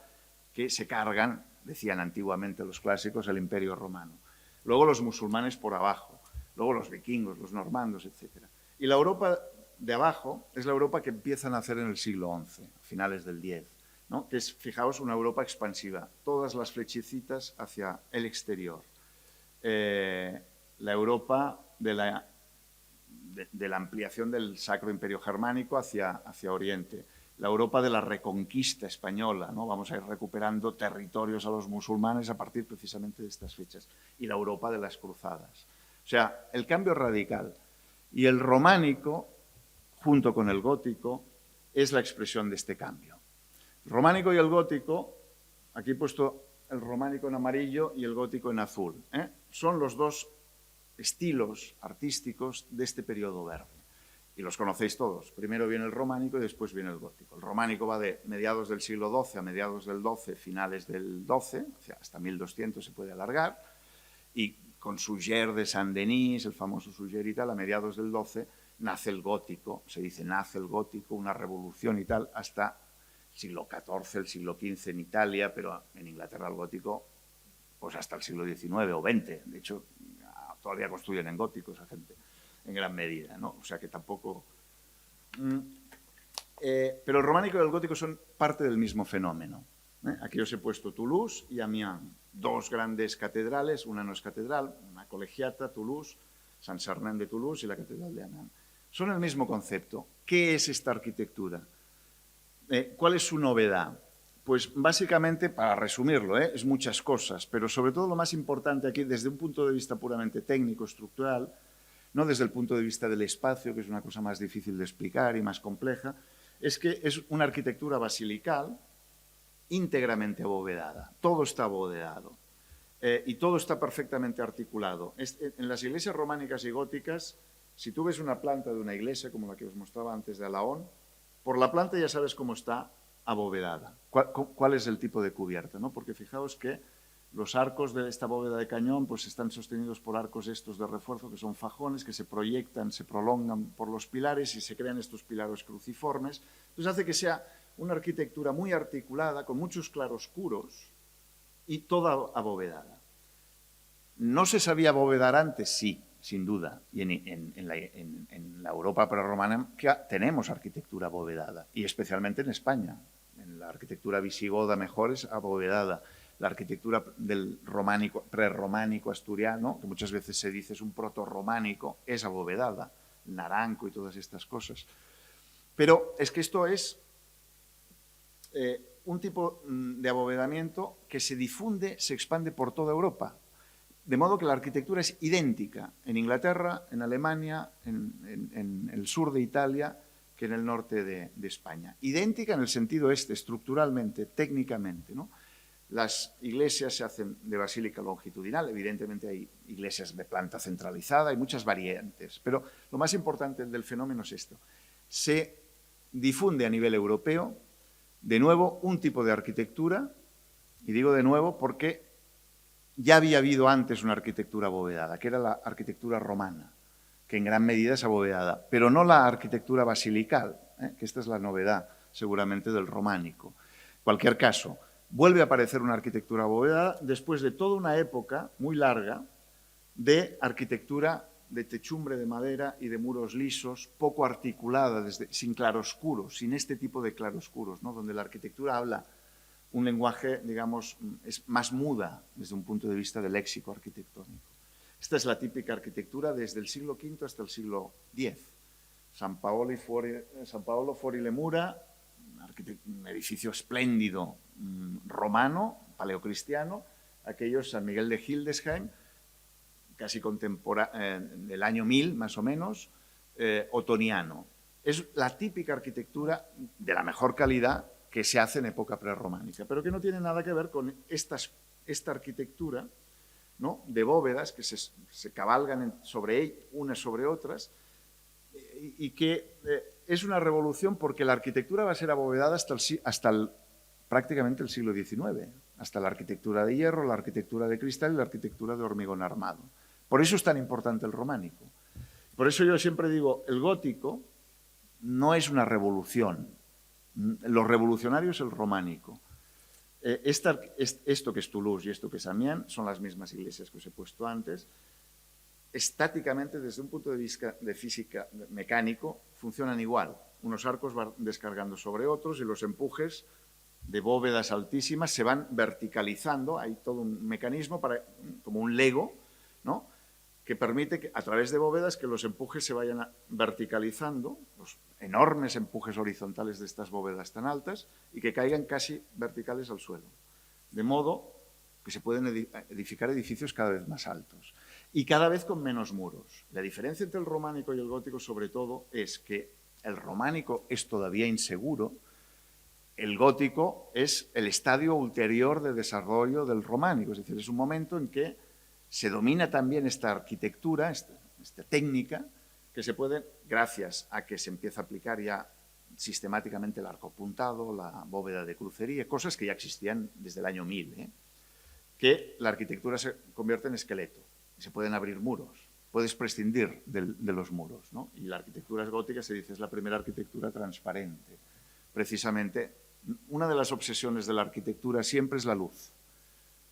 [SPEAKER 3] que se cargan, decían antiguamente los clásicos, el Imperio Romano. Luego los musulmanes por abajo, luego los vikingos, los normandos, etc. Y la Europa de abajo es la Europa que empieza a nacer en el siglo XI, finales del X, ¿no? Que es, fijaos, una Europa expansiva, todas las flechecitas hacia el exterior. La Europa de la ampliación del Sacro Imperio Germánico hacia Oriente, la Europa de la reconquista española, ¿no? Vamos a ir recuperando territorios a los musulmanes a partir precisamente de estas fechas, y la Europa de las cruzadas. O sea, el cambio radical. Y el románico, junto con el gótico, es la expresión de este cambio. El románico y el gótico, aquí he puesto el románico en amarillo y el gótico en azul, son los dos estilos artísticos de este periodo verde. Y los conocéis todos. Primero viene el románico y después viene el gótico. El románico va de mediados del siglo XII a mediados del XII, finales del XII, o sea, hasta 1200 se puede alargar, y con Suger de Saint-Denis, el famoso Suger y tal, a mediados del XII nace el gótico, se dice nace el gótico, una revolución y tal, hasta el siglo XIV, el siglo XV en Italia, pero en Inglaterra el gótico, pues hasta el siglo XIX o XX. De hecho, todavía construyen en gótico esa gente, en gran medida, ¿no? O sea que tampoco... pero el románico y el gótico son parte del mismo fenómeno. Aquí os he puesto Toulouse y Amiens, dos grandes catedrales, una no es catedral, una colegiata, Toulouse, San Sernin de Toulouse y la catedral de Amiens. Son el mismo concepto. ¿Qué es esta arquitectura? ¿Cuál es su novedad? Pues básicamente, para resumirlo, es muchas cosas, pero sobre todo lo más importante aquí, desde un punto de vista puramente técnico, estructural, no desde el punto de vista del espacio, que es una cosa más difícil de explicar y más compleja, es que es una arquitectura basilical íntegramente abovedada. Todo está abovedado y todo está perfectamente articulado. En las iglesias románicas y góticas, si tú ves una planta de una iglesia, como la que os mostraba antes de Alhón, por la planta ya sabes cómo está abovedada. ¿Cuál es el tipo de cubierta? ¿No? Porque fijaos que los arcos de esta bóveda de cañón pues están sostenidos por arcos estos de refuerzo, que son fajones, que se proyectan, se prolongan por los pilares y se crean estos pilares cruciformes. Entonces hace que sea una arquitectura muy articulada, con muchos claroscuros y toda abovedada. ¿No se sabía abovedar antes? Sí, sin duda. Y en la Europa prerromana tenemos arquitectura abovedada, y especialmente en España. En la arquitectura visigoda mejor es abovedada. La arquitectura del prerrománico asturiano, que muchas veces se dice es un protorrománico, es abovedada. Naranco y todas estas cosas. Pero es que esto es un tipo de abovedamiento que se difunde, se expande por toda Europa. De modo que la arquitectura es idéntica en Inglaterra, en Alemania, en el sur de Italia, que en el norte de España. Idéntica en el sentido estructuralmente, técnicamente, ¿no? Las iglesias se hacen de basílica longitudinal, evidentemente hay iglesias de planta centralizada, hay muchas variantes, pero lo más importante del fenómeno es esto. Se difunde a nivel europeo, de nuevo, un tipo de arquitectura, y digo de nuevo porque ya había habido antes una arquitectura abovedada, que era la arquitectura romana, que en gran medida es abovedada, pero no la arquitectura basilical, que esta es la novedad seguramente del románico. En cualquier caso, vuelve a aparecer una arquitectura abovedada después de toda una época muy larga de arquitectura de techumbre de madera y de muros lisos, poco articulada, sin claroscuros, sin este tipo de claroscuros, ¿no? Donde la arquitectura habla un lenguaje, digamos, es más muda desde un punto de vista del léxico arquitectónico. Esta es la típica arquitectura desde el siglo V hasta el siglo X. San Paolo fuori le mura, un edificio espléndido romano, paleocristiano, aquellos San Miguel de Hildesheim, casi del año 1000 más o menos, otoniano. Es la típica arquitectura de la mejor calidad que se hace en época prerrománica, pero que no tiene nada que ver con esta arquitectura, ¿no?, de bóvedas que se cabalgan unas sobre otras, y que es una revolución porque la arquitectura va a ser abovedada hasta prácticamente el siglo XIX, hasta la arquitectura de hierro, la arquitectura de cristal y la arquitectura de hormigón armado. Por eso es tan importante el románico. Por eso yo siempre digo, el gótico no es una revolución. Lo revolucionario es el románico. Esto que es Toulouse y esto que es Amiens son las mismas iglesias que os he puesto antes. Estáticamente, desde un punto de vista de física mecánico, funcionan igual. Unos arcos van descargando sobre otros y los empujes de bóvedas altísimas se van verticalizando. Hay todo un mecanismo como un Lego, ¿no?, que permite que, a través de bóvedas, que los empujes se vayan verticalizando, los enormes empujes horizontales de estas bóvedas tan altas, y que caigan casi verticales al suelo. De modo que se pueden edificar edificios cada vez más altos y cada vez con menos muros. La diferencia entre el románico y el gótico, sobre todo, es que el románico es todavía inseguro, el gótico es el estadio ulterior de desarrollo del románico, es decir, es un momento en que se domina también esta arquitectura, esta técnica, que se puede, gracias a que se empieza a aplicar ya sistemáticamente el arco puntado, la bóveda de crucería, cosas que ya existían desde el año 1000, que la arquitectura se convierte en esqueleto, y se pueden abrir muros, puedes prescindir de los muros, ¿no? Y la arquitectura gótica, se dice, es la primera arquitectura transparente. Precisamente, una de las obsesiones de la arquitectura siempre es la luz,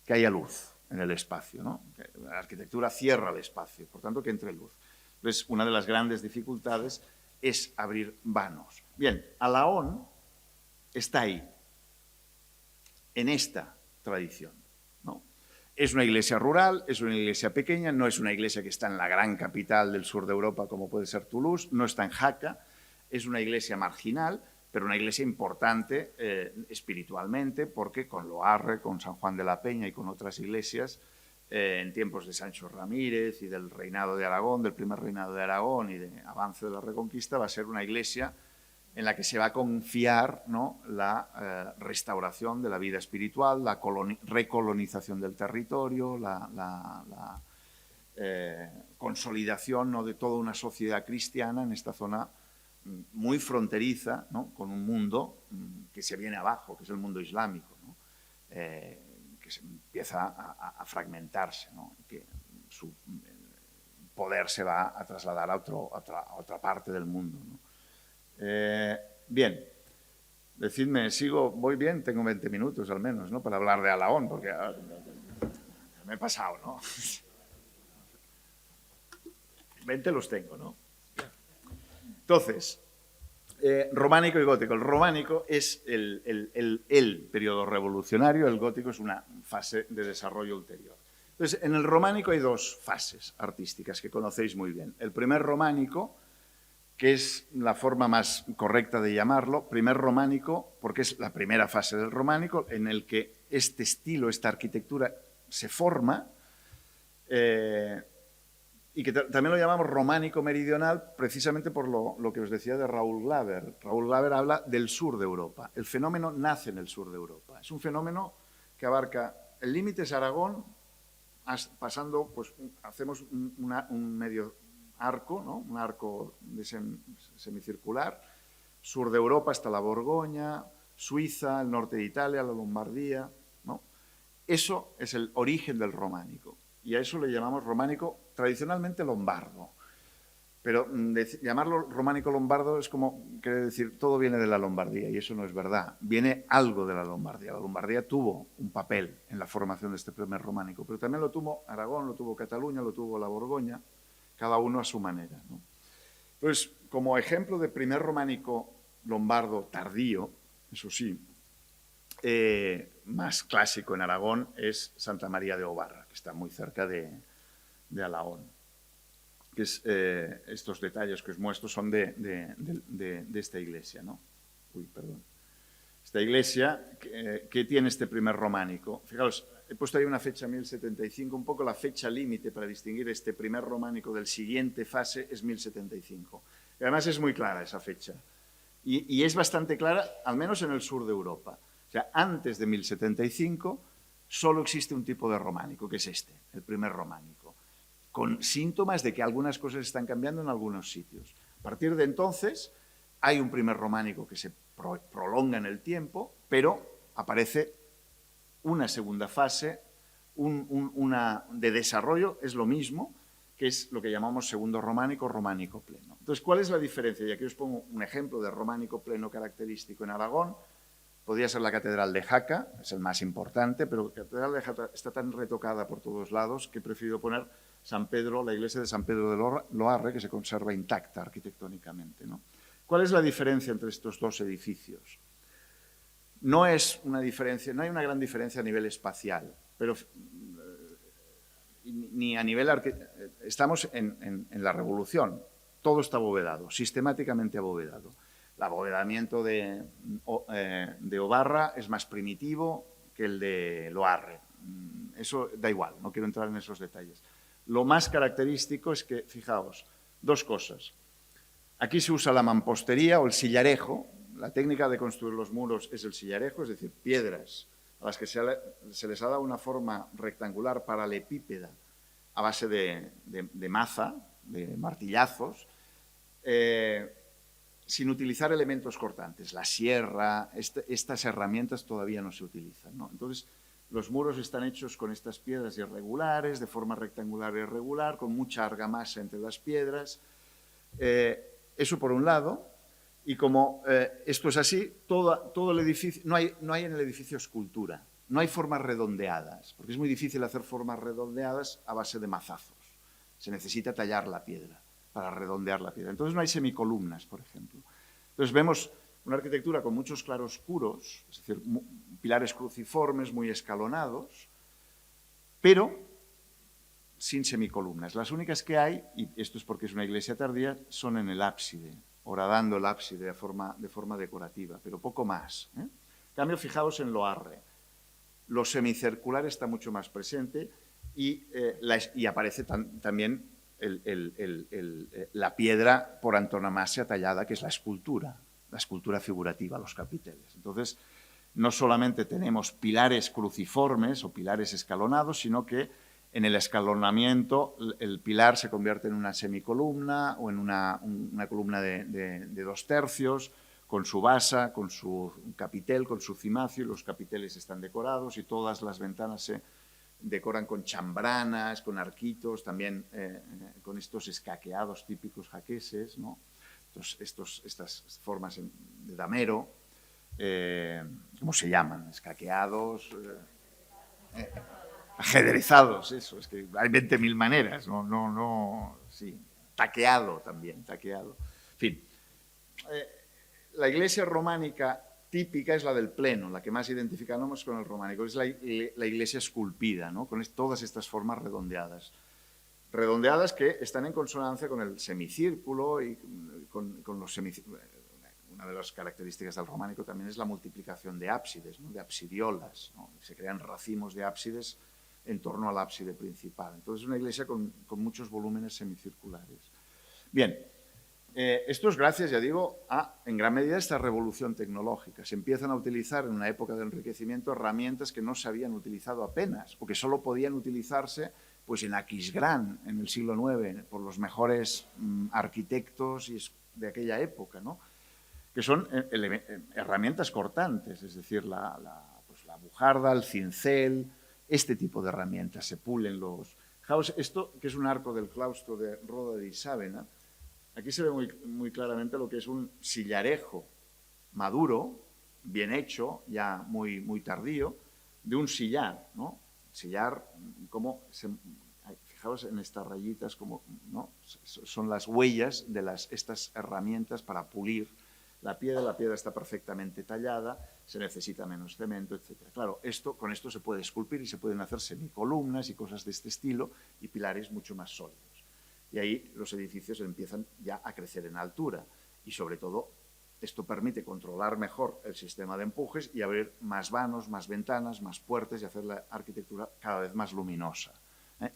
[SPEAKER 3] que haya luz en el espacio, ¿no? La arquitectura cierra el espacio, por tanto que entre luz. Entonces, una de las grandes dificultades es abrir vanos. Bien, Alaón está ahí, en esta tradición, ¿no? Es una iglesia rural, es una iglesia pequeña, no es una iglesia que está en la gran capital del sur de Europa como puede ser Toulouse, no está en Jaca, es una iglesia marginal, pero una iglesia importante espiritualmente, porque con Loarre, con San Juan de la Peña y con otras iglesias, en tiempos de Sancho Ramírez y del reinado de Aragón, del primer reinado de Aragón y de avance de la Reconquista, va a ser una iglesia en la que se va a confiar, ¿no?, la restauración de la vida espiritual, la recolonización del territorio, la consolidación, ¿no?, de toda una sociedad cristiana en esta zona muy fronteriza, ¿no?, con un mundo que se viene abajo, que es el mundo islámico, ¿no?, que se empieza a fragmentarse, ¿no?, que su poder se va a trasladar a otra parte del mundo, ¿no? Bien, Decidme, voy bien, tengo 20 minutos al menos, ¿no? Para hablar de Alagón, porque me he pasado, ¿no? 20 los tengo, ¿no? Entonces, románico y gótico. El románico es el periodo revolucionario, el gótico es una fase de desarrollo ulterior. Entonces, en el románico hay dos fases artísticas que conocéis muy bien. El primer románico, que es la forma más correcta de llamarlo, primer románico, porque es la primera fase del románico, en el que este estilo, esta arquitectura se forma, y que también lo llamamos románico meridional, precisamente por lo que os decía de Raúl Glaber. Raúl Glaber habla del sur de Europa. El fenómeno nace en el sur de Europa. Es un fenómeno que abarca, el límite es Aragón, pasando, pues hacemos un medio arco, ¿no? Un arco semicircular, sur de Europa hasta la Borgoña, Suiza, el norte de Italia, la Lombardía, ¿no? Eso es el origen del románico, y a eso le llamamos románico tradicionalmente lombardo. Pero llamarlo románico lombardo es como quiere decir todo viene de la Lombardía, y eso no es verdad. Viene algo de la Lombardía. La Lombardía tuvo un papel en la formación de este primer románico, pero también lo tuvo Aragón, lo tuvo Cataluña, lo tuvo la Borgoña, cada uno a su manera, ¿no? Entonces, como ejemplo de primer románico lombardo tardío, eso sí, más clásico en Aragón es Santa María de Obarra, que está muy cerca de Alagón. Que es, estos detalles que os muestro son de esta iglesia, ¿no? Uy, perdón. Esta iglesia que tiene este primer románico. Fijaos, he puesto ahí una fecha 1075, un poco la fecha límite para distinguir este primer románico del siguiente fase es 1075. Y además es muy clara esa fecha. Y es bastante clara, al menos en el sur de Europa. O sea, antes de 1075 solo existe un tipo de románico, que es este, el primer románico, con síntomas de que algunas cosas están cambiando en algunos sitios. A partir de entonces hay un primer románico que se prolonga en el tiempo, pero aparece una segunda fase, una de desarrollo, es lo mismo, que es lo que llamamos segundo románico, románico pleno. Entonces, ¿cuál es la diferencia? Y aquí os pongo un ejemplo de románico pleno característico en Aragón. Podría ser la Catedral de Jaca, es el más importante, pero la Catedral de Jaca está tan retocada por todos lados que he preferido poner San Pedro, la iglesia de San Pedro de Loarre, que se conserva intacta arquitectónicamente, ¿no? ¿Cuál es la diferencia entre estos dos edificios? No es una diferencia, no hay una gran diferencia a nivel espacial, pero ni a nivel estamos en la Revolución. Todo está abovedado, sistemáticamente abovedado. El abovedamiento de Obarra es más primitivo que el de Loarre. Eso da igual, no quiero entrar en esos detalles. Lo más característico es que, fijaos, dos cosas. Aquí se usa la mampostería o el sillarejo. La técnica de construir los muros es el sillarejo, es decir, piedras a las que se les ha dado una forma rectangular paralepípeda a base de maza, de martillazos, sin utilizar elementos cortantes. La sierra, estas herramientas todavía no se utilizan, ¿no? Entonces, los muros están hechos con estas piedras irregulares, de forma rectangular e irregular, con mucha argamasa entre las piedras. Eso por un lado, y como esto es así, todo el edificio, no hay en el edificio escultura, no hay formas redondeadas, porque es muy difícil hacer formas redondeadas a base de mazazos. Se necesita tallar la piedra para redondear la piedra. Entonces no hay semicolumnas, por ejemplo. Entonces vemos una arquitectura con muchos claroscuros, es decir, pilares cruciformes muy escalonados, pero sin semicolumnas. Las únicas que hay, y esto es porque es una iglesia tardía, son en el ábside, horadando el ábside de forma decorativa, pero poco más, ¿eh? En cambio, fijaos en Loarre. Lo semicircular está mucho más presente y aparece también la piedra por antonomasia tallada, que es la escultura figurativa, los capiteles. Entonces, no solamente tenemos pilares cruciformes o pilares escalonados, sino que en el escalonamiento el pilar se convierte en una semicolumna o en una columna de 2/3, con su basa, con su capitel, con su cimacio, y los capiteles están decorados y todas las ventanas se decoran con chambranas, con arquitos, también con estos escaqueados típicos jaqueses, ¿no? Estas formas de damero. ¿cómo se llaman? Escaqueados, ajedrezados, eso, es que hay 20.000 maneras, sí, taqueado también, taqueado. En fin, la iglesia románica típica es la del pleno, la que más identificamos con el románico, es la iglesia esculpida, ¿no? Con todas estas formas redondeadas. Redondeadas que están en consonancia con el semicírculo y con los semicírculos. Una de las características del románico también es la multiplicación de ábsides, ¿no? De absidiolas, ¿no? Se crean racimos de ábsides en torno al ábside principal. Entonces, es una iglesia con muchos volúmenes semicirculares. Bien, esto es gracias, ya digo, en gran medida, esta revolución tecnológica. Se empiezan a utilizar en una época de enriquecimiento herramientas que no se habían utilizado apenas o que solo podían utilizarse pues, en Aquisgrán, en el siglo IX, por los mejores arquitectos de aquella época, ¿no? Que son herramientas cortantes, es decir, pues la bujarda, el cincel, este tipo de herramientas. Se pulen los... Fijaos, esto que es un arco del claustro de Roda di Sávena, aquí se ve muy claramente lo que es un sillarejo maduro, bien hecho, ya muy tardío, de un sillar, ¿no? Sillar, fijaos en estas rayitas, ¿no? Son las huellas de estas herramientas para pulir la piedra está perfectamente tallada, se necesita menos cemento, etc. Claro, con esto se puede esculpir y se pueden hacer semicolumnas y cosas de este estilo y pilares mucho más sólidos. Y ahí los edificios empiezan ya a crecer en altura y sobre todo esto permite controlar mejor el sistema de empujes y abrir más vanos, más ventanas, más puertas y hacer la arquitectura cada vez más luminosa.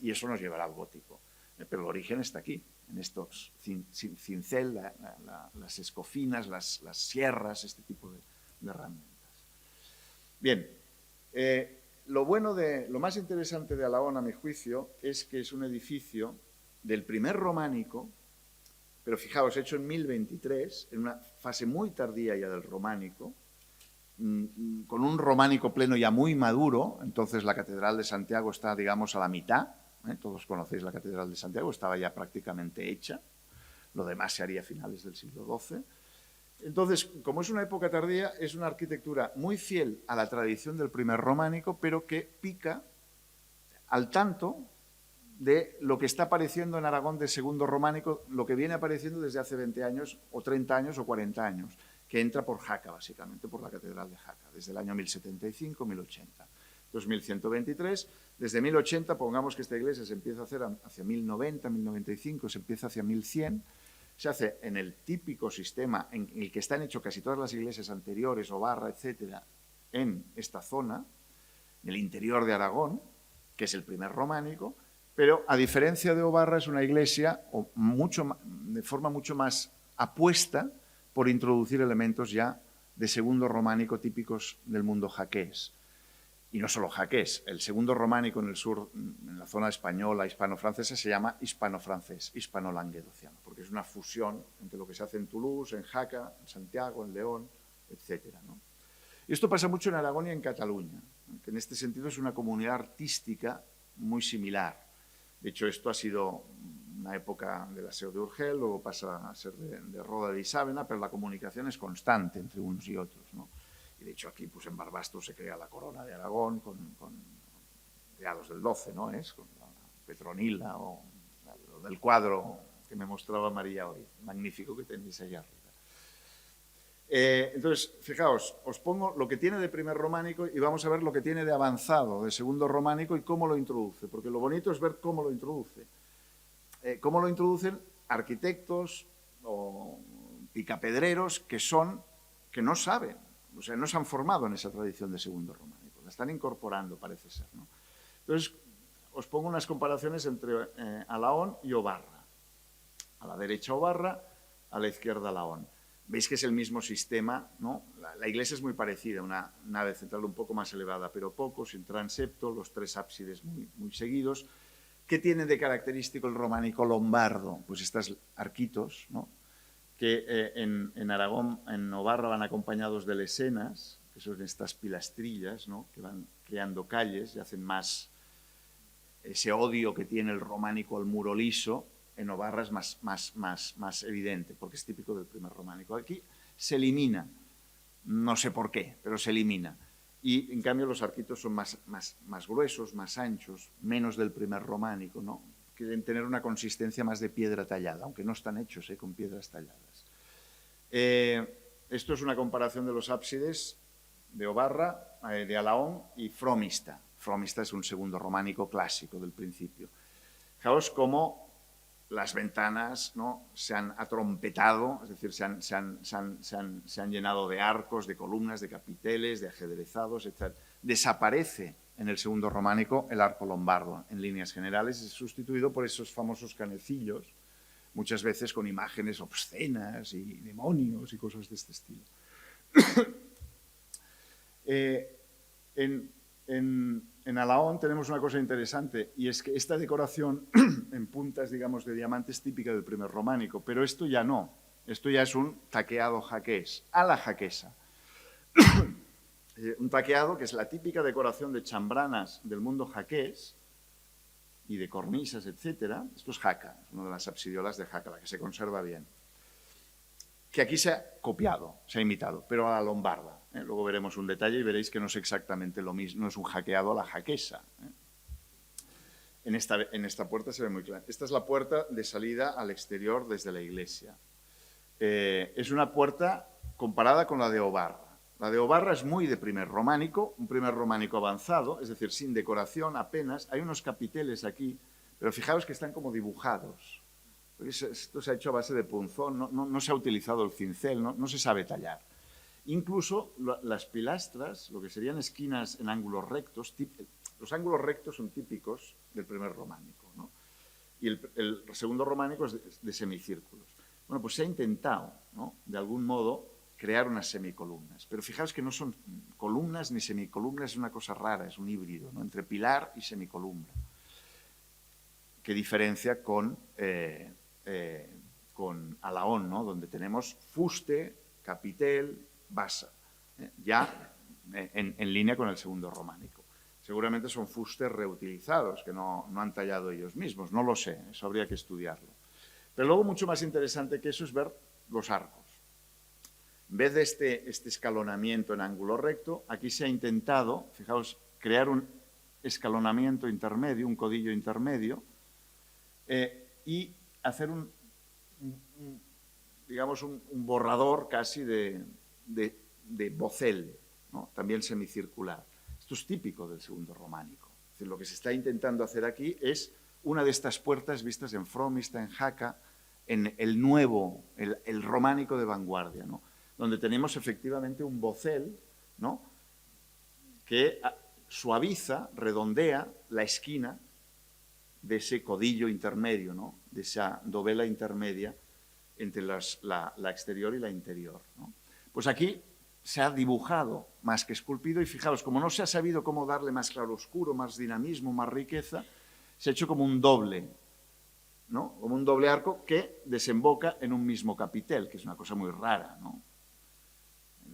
[SPEAKER 3] Y eso nos llevará al gótico. Pero el origen está aquí, en estos cincel, las escofinas, las sierras, este tipo de herramientas. Bien, lo más interesante de Alagón, a mi juicio, es que es un edificio del primer románico, pero fijaos, hecho en 1023, en una fase muy tardía ya del románico, con un románico pleno ya muy maduro. Entonces la Catedral de Santiago está, digamos, a la mitad. Todos conocéis la Catedral de Santiago, estaba ya prácticamente hecha. Lo demás se haría a finales del siglo XII. Entonces, como es una época tardía, es una arquitectura muy fiel a la tradición del primer románico, pero que pica al tanto de lo que está apareciendo en Aragón de segundo románico, lo que viene apareciendo desde hace 20 años, o 30 años, o 40 años, que entra por Jaca, básicamente, por la Catedral de Jaca, desde el año 1075, 1080. 2123, desde 1080, pongamos que esta iglesia se empieza a hacer hacia 1090, 1095, se empieza hacia 1100, se hace en el típico sistema en el que están hechas casi todas las iglesias anteriores, Obarra, etcétera, en esta zona, en el interior de Aragón, que es el primer románico, pero a diferencia de Obarra es una iglesia de forma mucho más apuesta por introducir elementos ya de segundo románico típicos del mundo jaqués. Y no solo jaqués, el segundo románico en el sur, en la zona española, hispano-francesa, se llama hispano-francés, hispano-languedociano, porque es una fusión entre lo que se hace en Toulouse, en Jaca, en Santiago, en León, etc., ¿no? Y esto pasa mucho en Aragón y en Cataluña, que en este sentido es una comunidad artística muy similar. De hecho, esto ha sido una época de la Seu de Urgel, luego pasa a ser de Roda di Sávena, pero la comunicación es constante entre unos y otros, ¿no? Y de hecho aquí pues en Barbastro se crea la corona de Aragón con mediados del 12, ¿no? Con la Petronila o del cuadro que me mostraba María hoy, magnífico, que tenéis allá arriba. Entonces, fijaos, os pongo lo que tiene de primer románico y vamos a ver lo que tiene de avanzado, de segundo románico y cómo lo introduce, porque lo bonito es ver cómo lo introduce. Cómo lo introducen arquitectos o picapedreros que no saben, o sea, no se han formado en esa tradición de segundo románico, la están incorporando, parece ser, ¿no? Entonces, os pongo unas comparaciones entre Alagón y Obarra. A la derecha Obarra, a la izquierda Alagón. Veis que es el mismo sistema, ¿no? La iglesia es muy parecida, una nave central un poco más elevada, pero poco, sin transepto, los tres ábsides muy seguidos. ¿Qué tiene de característico el románico lombardo? Pues estas arquitos, ¿no? Que en Aragón, en Obarra, van acompañados de lesenas, que son estas pilastrillas, ¿no? Que van creando calles y hacen más ese odio que tiene el románico al muro liso. En Obarra es más evidente, porque es típico del primer románico. Aquí se elimina no sé por qué, pero se elimina. Y en cambio los arquitos son más gruesos, más anchos, menos del primer románico, ¿no? Quieren tener una consistencia más de piedra tallada, aunque no están hechos con piedras talladas. Esto es una comparación de los ábsides de Obarra, de Alahón y Fromista. Fromista es un segundo románico clásico del principio. Fijaos cómo las ventanas, ¿no?, se han atrompetado, es decir, se han llenado de arcos, de columnas, de capiteles, de ajedrezados, etc. Desaparece en el segundo románico el arco lombardo, en líneas generales, es sustituido por esos famosos canecillos, muchas veces con imágenes obscenas y demonios y cosas de este estilo. En Alahón tenemos una cosa interesante, y es que esta decoración en puntas, digamos, de diamante es típica del primer románico, pero esto ya no. Esto ya es un taqueado jaqués, a la jaquesa. Un taqueado que es la típica decoración de chambranas del mundo jaqués y de cornisas, etc. Esto es Jaca, es una de las absidiolas de Jaca, la que se conserva bien. Que aquí se ha copiado, se ha imitado, pero a la lombarda. Luego veremos un detalle y veréis que no es exactamente lo mismo, no es un jaqueado a la jaquesa. En esta puerta se ve muy claro. Esta es la puerta de salida al exterior desde la iglesia. Es una puerta comparada con la de Obarra. La de Obarra es muy de primer románico, un primer románico avanzado, es decir, sin decoración apenas. Hay unos capiteles aquí, pero fijaos que están como dibujados. Esto se ha hecho a base de punzón, no se ha utilizado el cincel, no se sabe tallar. Incluso las pilastras, lo que serían esquinas en ángulos rectos, los ángulos rectos son típicos del primer románico, ¿no? Y el segundo románico es de semicírculos. Bueno, pues se ha intentado, ¿no?, de algún modo, crear unas semicolumnas. Pero fijaos que no son columnas ni semicolumnas, es una cosa rara, es un híbrido, ¿no?, entre pilar y semicolumna, que diferencia con Alahón, ¿no?, donde tenemos fuste, capitel, basa, ya en línea con el segundo románico. Seguramente son fustes reutilizados, que no han tallado ellos mismos, no lo sé, eso habría que estudiarlo. Pero luego, mucho más interesante que eso es ver los arcos. En vez de este escalonamiento en ángulo recto, aquí se ha intentado, fijaos, crear un escalonamiento intermedio, un codillo intermedio, y hacer digamos, un borrador casi de bocel, ¿no?, también semicircular. Esto es típico del segundo románico. Es decir, lo que se está intentando hacer aquí es una de estas puertas vistas en Fromista, en Jaca, en el nuevo, el románico de vanguardia, ¿no?, donde tenemos efectivamente un bocel, ¿no?, que suaviza, redondea la esquina de ese codillo intermedio, ¿no?, de esa dovela intermedia entre la exterior y la interior, ¿no? Pues aquí se ha dibujado más que esculpido y fijaos, como no se ha sabido cómo darle más claroscuro, más dinamismo, más riqueza, se ha hecho como un doble, ¿no?, como un doble arco que desemboca en un mismo capitel, que es una cosa muy rara, ¿no?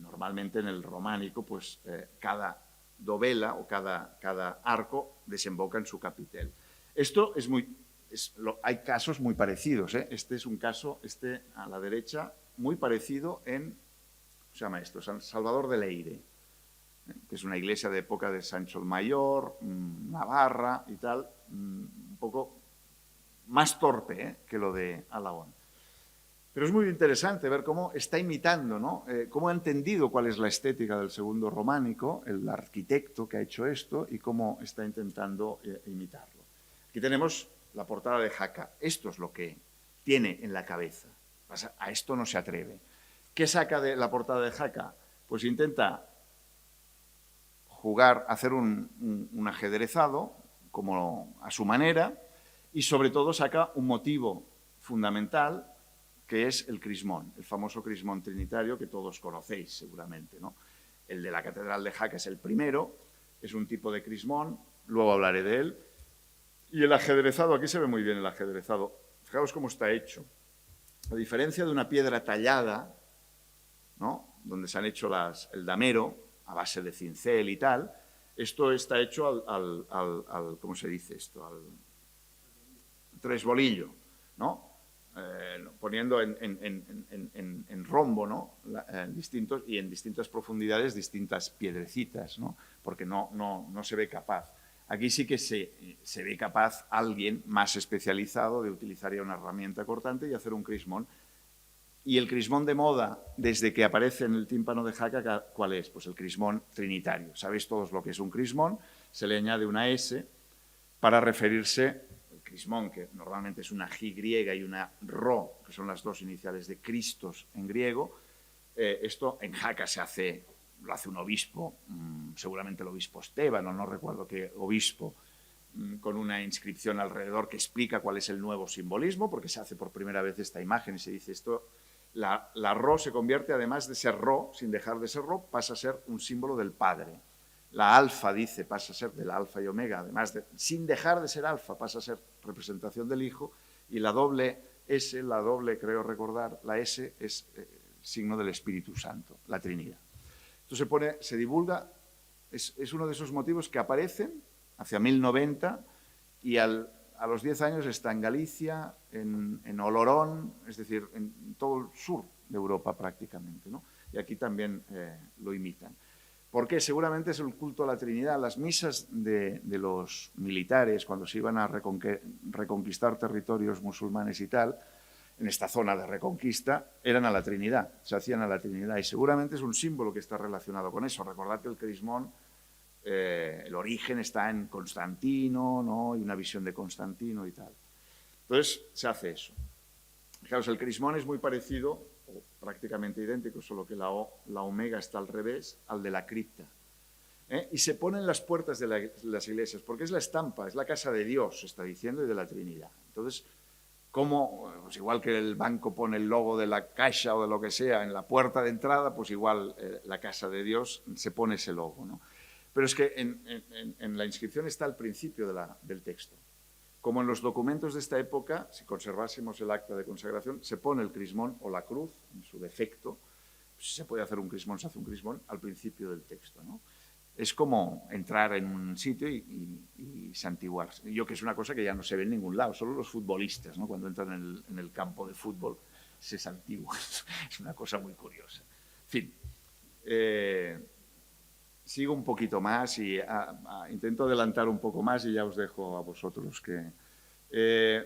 [SPEAKER 3] Normalmente en el románico, pues cada dovela o cada arco desemboca en su capitel. Esto es hay casos muy parecidos, ¿eh? Este es un caso, a la derecha, muy parecido en, ¿cómo se llama esto?, San Salvador de Leire, que es una iglesia de época de Sancho el Mayor, Navarra y tal, un poco más torpe, que lo de Alahón. Pero es muy interesante ver cómo está imitando, ¿no?, cómo ha entendido cuál es la estética del segundo románico, el arquitecto que ha hecho esto, y cómo está intentando imitarlo. Aquí tenemos la portada de Jaca. Esto es lo que tiene en la cabeza. A esto no se atreve. ¿Qué saca de la portada de Jaca? Pues intenta jugar, hacer un ajedrezado, como a su manera, y sobre todo saca un motivo fundamental, que es el crismón, el famoso crismón trinitario que todos conocéis seguramente, ¿no? El de la Catedral de Jaca es el primero, es un tipo de crismón, luego hablaré de él. Y el ajedrezado, aquí se ve muy bien el ajedrezado. Fijaos cómo está hecho. A diferencia de una piedra tallada, ¿no?, donde se han hecho el damero, a base de cincel y tal, esto está hecho ¿cómo se dice esto?, al tresbolillo, ¿no? poniendo en rombo, ¿no? Distintos, y en distintas profundidades distintas piedrecitas, ¿no? Porque no se ve capaz. Aquí sí que se ve capaz alguien más especializado de utilizar ya una herramienta cortante y hacer un crismón. Y el crismón de moda, desde que aparece en el tímpano de Jaca, ¿cuál es? Pues el crismón trinitario. Sabéis todos lo que es un crismón, se le añade una S para referirse, el crismón, que normalmente es una J griega y una Ro, que son las dos iniciales de Cristos en griego. Esto en Jaca lo hace un obispo, seguramente el obispo Estébano, no recuerdo qué obispo, con una inscripción alrededor que explica cuál es el nuevo simbolismo, porque se hace por primera vez esta imagen y se dice esto. La Ro se convierte, además de ser Ro, sin dejar de ser Ro, pasa a ser un símbolo del Padre. La alfa, dice, pasa a ser del alfa y omega, además sin dejar de ser alfa, pasa a ser representación del Hijo, y la doble S, creo recordar, la S es signo del Espíritu Santo, la Trinidad. Esto se divulga, es uno de esos motivos que aparecen hacia 1090 y a los 10 años está en Galicia, en Olorón, es decir, en todo el sur de Europa prácticamente, ¿no? Y aquí también lo imitan. ¿Por qué? Seguramente es el culto a la Trinidad. Las misas de los militares, cuando se iban a reconquistar territorios musulmanes y tal, en esta zona de reconquista, eran a la Trinidad, se hacían a la Trinidad. Y seguramente es un símbolo que está relacionado con eso. Recordad que el crismón, el origen está en Constantino, ¿no? Y una visión de Constantino y tal. Entonces, se hace eso. Fijaos, el crismón es muy parecido, o prácticamente idéntico, solo que la omega está al revés, al de la cripta. Y se pone en las puertas de las iglesias, porque es la estampa, es la casa de Dios, se está diciendo, y de la Trinidad. Entonces, pues igual que el banco pone el logo de la Caixa o de lo que sea en la puerta de entrada, pues igual la casa de Dios se pone ese logo, ¿no? Pero es que en la inscripción está al principio del texto. Como en los documentos de esta época, si conservásemos el acta de consagración, se pone el crismón o la cruz, en su defecto. Si se puede hacer un crismón, se hace un crismón al principio del texto, ¿no? Es como entrar en un sitio y santiguarse. Yo que es una cosa que ya no se ve en ningún lado, solo los futbolistas, ¿no? Cuando entran en el campo de fútbol se santiguan. Es una cosa muy curiosa. En fin, sigo un poquito más y intento adelantar un poco más y ya os dejo a vosotros que...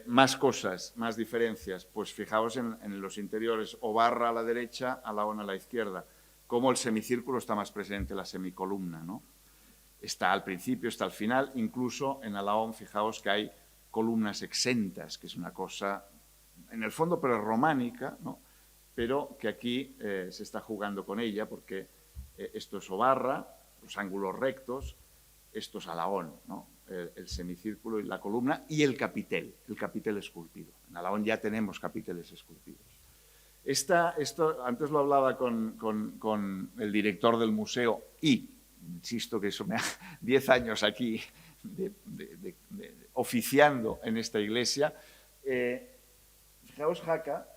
[SPEAKER 3] más cosas, más diferencias. Pues fijaos en los interiores, o barra a la derecha, Alaón a la izquierda. Cómo el semicírculo está más presente, la semicolumna, ¿no? Está al principio, está al final. Incluso en Alaón, fijaos que hay columnas exentas, que es una cosa, en el fondo, prerrománica, ¿no? Pero que aquí se está jugando con ella, porque esto es o barra, los ángulos rectos, esto es Alaón, ¿no? El semicírculo y la columna, y el capitel esculpido. En Alaón ya tenemos capiteles esculpidos. Esto antes lo hablaba con el director del museo y, insisto que eso me ha 10 años aquí oficiando en esta iglesia. Fijaos, Jaca,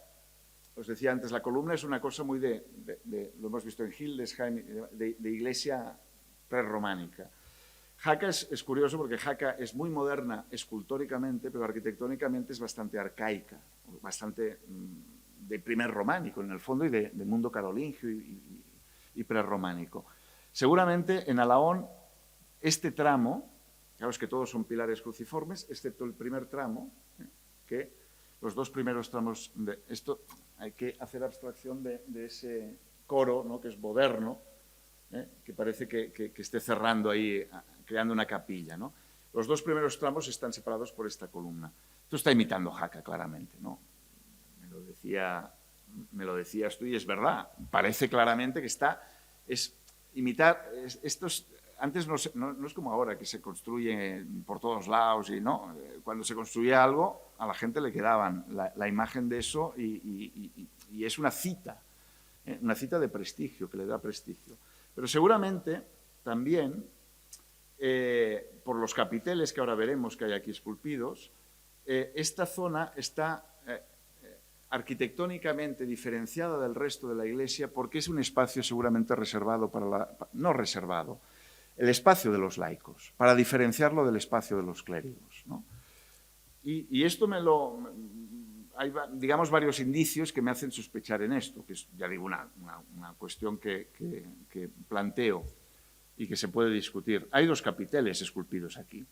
[SPEAKER 3] os decía antes, la columna es una cosa muy lo hemos visto en Hildesheim, de iglesia prerrománica. Jaca es curioso porque Jaca es muy moderna escultóricamente, pero arquitectónicamente es bastante arcaica, bastante de primer románico en el fondo y de mundo carolingio y prerrománico. Seguramente en Alaón este tramo, claro, es que todos son pilares cruciformes, excepto el primer tramo, que los dos primeros tramos de esto hay que hacer abstracción de ese coro, ¿no? Que es moderno, que parece que esté cerrando ahí, creando una capilla, ¿no? Los dos primeros tramos están separados por esta columna. Esto está imitando Jaca, claramente, ¿no? Me lo decías tú y es verdad. Parece claramente que es imitar estos. Antes no es como ahora, que se construye por todos lados y no. Cuando se construía algo, a la gente le quedaban la imagen de eso y es una cita de prestigio, que le da prestigio. Pero seguramente también, por los capiteles que ahora veremos que hay aquí esculpidos, esta zona está arquitectónicamente diferenciada del resto de la iglesia porque es un espacio seguramente reservado no reservado, el espacio de los laicos, para diferenciarlo del espacio de los clérigos, ¿no? Y esto hay, digamos, varios indicios que me hacen sospechar en esto, que es, ya digo, una cuestión que planteo y que se puede discutir. Hay 2 capiteles esculpidos aquí.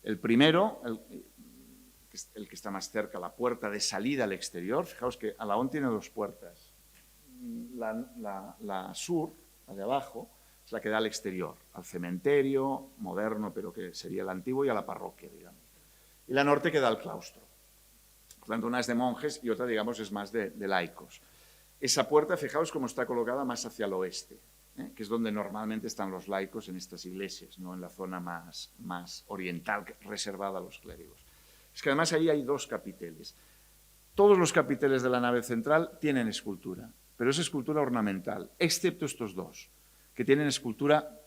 [SPEAKER 3] El primero, el que está más cerca, la puerta de salida al exterior. Fijaos que Alahón tiene 2 puertas. La sur, la de abajo, es la que da al exterior, al cementerio moderno, pero que sería el antiguo, y a la parroquia, digamos. Y la norte que da al claustro. Por tanto, una es de monjes y otra, digamos, es más de laicos. Esa puerta, fijaos cómo está colocada más hacia el oeste, que es donde normalmente están los laicos en estas iglesias, no en la zona más oriental, reservada a los clérigos. Es que además ahí hay 2 capiteles. Todos los capiteles de la nave central tienen escultura, pero es escultura ornamental, excepto estos 2, que tienen escultura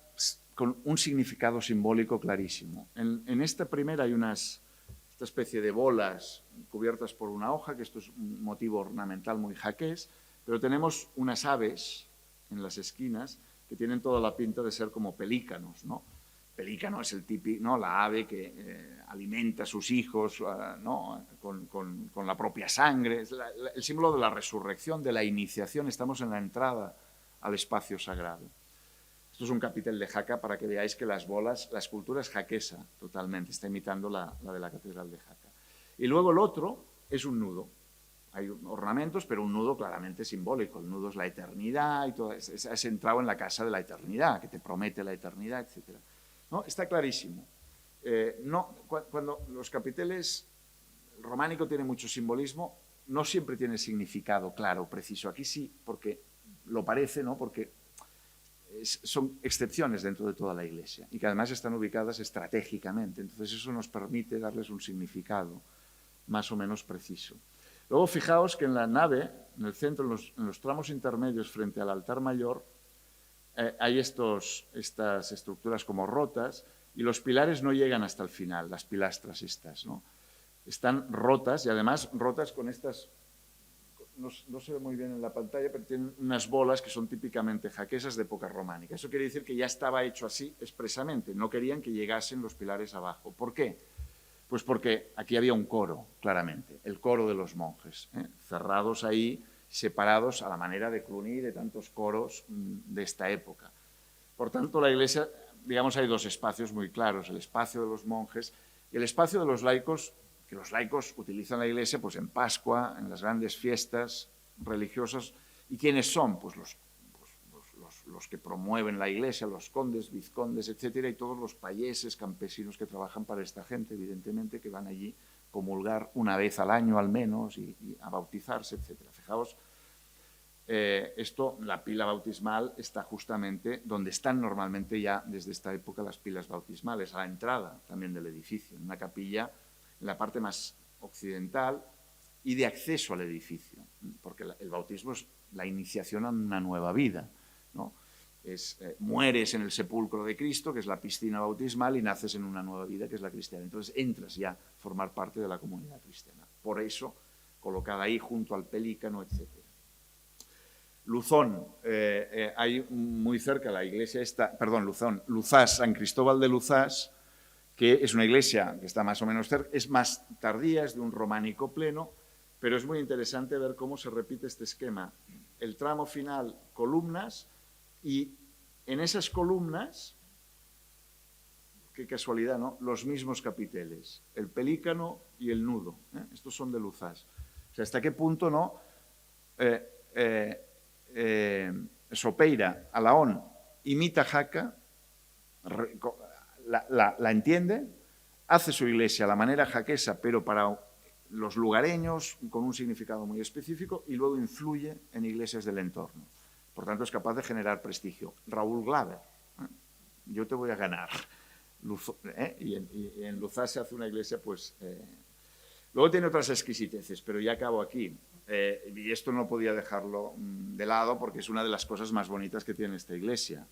[SPEAKER 3] con un significado simbólico clarísimo. En esta primera hay esta especie de bolas cubiertas por una hoja, que esto es un motivo ornamental muy jaqués, pero tenemos unas aves en las esquinas que tienen toda la pinta de ser como pelícanos, ¿no? Pelícano es el típico, ¿no?, la ave que alimenta a sus hijos, ¿no?, con la propia sangre. Es el símbolo de la resurrección, de la iniciación. Estamos en la entrada al espacio sagrado. Esto es un capitel de Jaca para que veáis que las bolas, la escultura es jaquesa totalmente, está imitando la de la Catedral de Jaca. Y luego el otro es un nudo. Hay ornamentos, pero un nudo claramente simbólico. El nudo es la eternidad y todo. Has entrado en la casa de la eternidad, que te promete la eternidad, etc. ¿No? Está clarísimo. Cuando los capiteles, el románico tiene mucho simbolismo, no siempre tiene significado claro, preciso. Aquí sí, porque lo parece, ¿no?, porque son excepciones dentro de toda la Iglesia y que además están ubicadas estratégicamente. Entonces eso nos permite darles un significado más o menos preciso. Luego fijaos que en la nave, en el centro, en los tramos intermedios frente al altar mayor, hay estas estructuras como rotas y los pilares no llegan hasta el final, las pilastras estas, ¿no? Están rotas y además rotas con estas, no se ve muy bien en la pantalla, pero tienen unas bolas que son típicamente jaquesas de época románica. Eso quiere decir que ya estaba hecho así expresamente, no querían que llegasen los pilares abajo. ¿Por qué? Pues porque aquí había un coro, claramente, el coro de los monjes, cerrados ahí, separados a la manera de Cluny y de tantos coros de esta época. Por tanto, la Iglesia, digamos, hay 2 espacios muy claros, el espacio de los monjes y el espacio de los laicos, que los laicos utilizan la Iglesia pues en Pascua, en las grandes fiestas religiosas. ¿Y quiénes son? Pues los que promueven la Iglesia, los condes, vizcondes, etcétera, y todos los payeses, campesinos que trabajan para esta gente, evidentemente, que van allí a comulgar una vez al año al menos y a bautizarse, etcétera. Fijaos, la pila bautismal está justamente donde están normalmente ya desde esta época las pilas bautismales, a la entrada también del edificio, en una capilla en la parte más occidental y de acceso al edificio, porque el bautismo es la iniciación a una nueva vida, ¿no? Mueres en el sepulcro de Cristo, que es la piscina bautismal, y naces en una nueva vida, que es la cristiana. Entonces entras ya a formar parte de la comunidad cristiana. Por eso, colocada ahí junto al pelícano, etc. Luzón, hay muy cerca la iglesia Luzás, San Cristóbal de Luzás, que es una iglesia que está más o menos cerca, es más tardía, es de un románico pleno, pero es muy interesante ver cómo se repite este esquema. El tramo final, columnas, y en esas columnas, qué casualidad, ¿no?, los mismos capiteles, el pelícano y el nudo. Estos son de Luzás. O sea, ¿hasta qué punto, no? Sopeira, Alahón, imita Jaca, la entiende, hace su iglesia a la manera jaquesa, pero para los lugareños, con un significado muy específico, y luego influye en iglesias del entorno. Por tanto, es capaz de generar prestigio. Raúl Glaber, yo te voy a ganar. Y en Luzás se hace una iglesia, pues... Luego tiene otras exquisiteces, pero ya acabo aquí. Y esto no podía dejarlo de lado porque es una de las cosas más bonitas que tiene esta iglesia.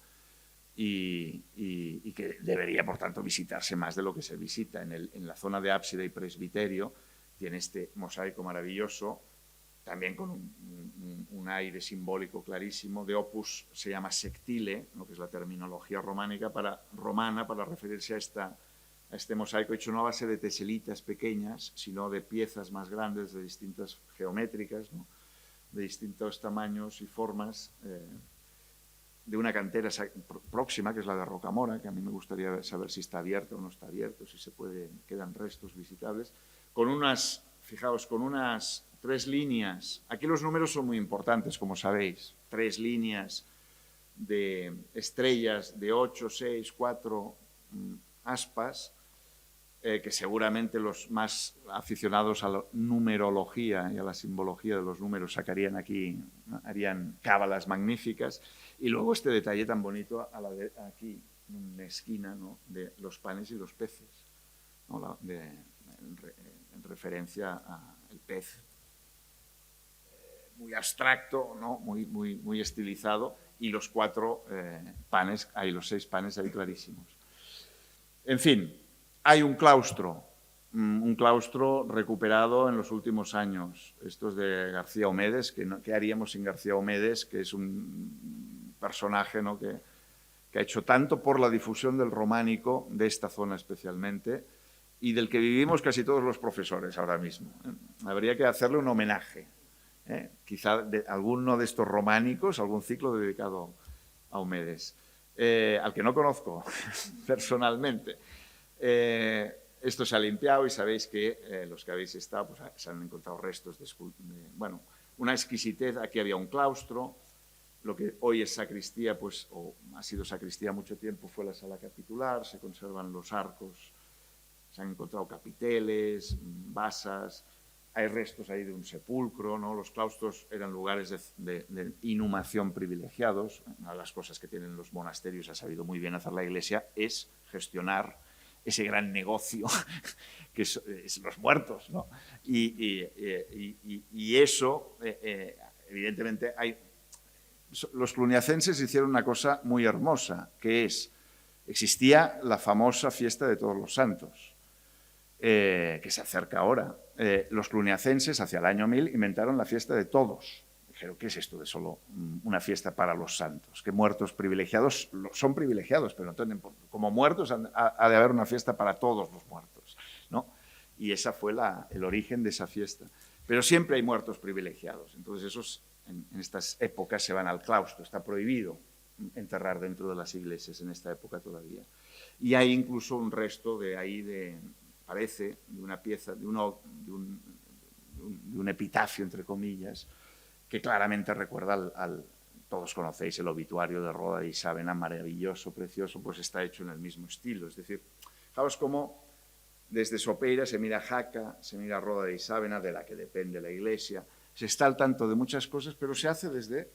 [SPEAKER 3] Y que debería, por tanto, visitarse más de lo que se visita. En la zona de ábside y presbiterio tiene este mosaico maravilloso, también con un aire simbólico clarísimo. De opus se llama sectile, lo que es la terminología romana para referirse a este mosaico hecho no a base de teselitas pequeñas, sino de piezas más grandes, de distintas geométricas, ¿no? De distintos tamaños y formas, de una cantera próxima, que es la de Rocamora, que a mí me gustaría saber si está abierta o no está abierta, si se puede, quedan restos visitables, con unas, fijaos, con unas 3 líneas. Aquí los números son muy importantes, como sabéis. 3 líneas de estrellas de 8, 6, 4 aspas, que seguramente los más aficionados a la numerología y a la simbología de los números sacarían aquí, ¿no? Harían cábalas magníficas. Y luego este detalle tan bonito aquí, en una esquina, ¿no? De los panes y los peces, ¿no? En referencia al pez. Muy abstracto, ¿no? Muy estilizado, y los 4 panes, hay los 6 panes ahí clarísimos. En fin, hay un claustro recuperado en los últimos años. Esto es de García Omedes, ¿qué haríamos sin García Omedes? Que es un personaje, ¿no? que ha hecho tanto por la difusión del románico, de esta zona especialmente, y del que vivimos casi todos los profesores ahora mismo. Habría que hacerle un homenaje. Quizá de alguno de estos románicos, algún ciclo dedicado a Omedes, al que no conozco personalmente. Esto se ha limpiado y sabéis que los que habéis estado, pues, se han encontrado restos de bueno, una exquisitez. Aquí había un claustro, lo que hoy es sacristía, pues, o ha sido sacristía mucho tiempo, fue la sala capitular, se conservan los arcos, se han encontrado capiteles, basas, hay restos ahí de un sepulcro, ¿no? Los claustros eran lugares de inhumación privilegiados. Una de las cosas que tienen los monasterios, ha sabido muy bien hacer la Iglesia, es gestionar ese gran negocio que es los muertos, ¿no? Y eso, evidentemente, los cluniacenses hicieron una cosa muy hermosa, que existía la famosa fiesta de Todos los Santos, que se acerca ahora. Los cluniacenses, hacia el año 1000, inventaron la fiesta de todos. Dijeron, ¿qué es esto de solo una fiesta para los santos? Que muertos privilegiados son privilegiados, pero no, como muertos ha de haber una fiesta para todos los muertos, ¿no? Y esa fue el origen de esa fiesta. Pero siempre hay muertos privilegiados. Entonces esos en estas épocas se van al claustro. Está prohibido enterrar dentro de las iglesias en esta época todavía. Y hay incluso un resto parece, de una pieza, de un epitafio, entre comillas, que claramente recuerda todos conocéis el obituario de Roda de Isávena, maravilloso, precioso, pues está hecho en el mismo estilo. Es decir, fijaos cómo desde Sopeira se mira Jaca, se mira Roda de Isávena, de la que depende la Iglesia, se está al tanto de muchas cosas, pero se hace desde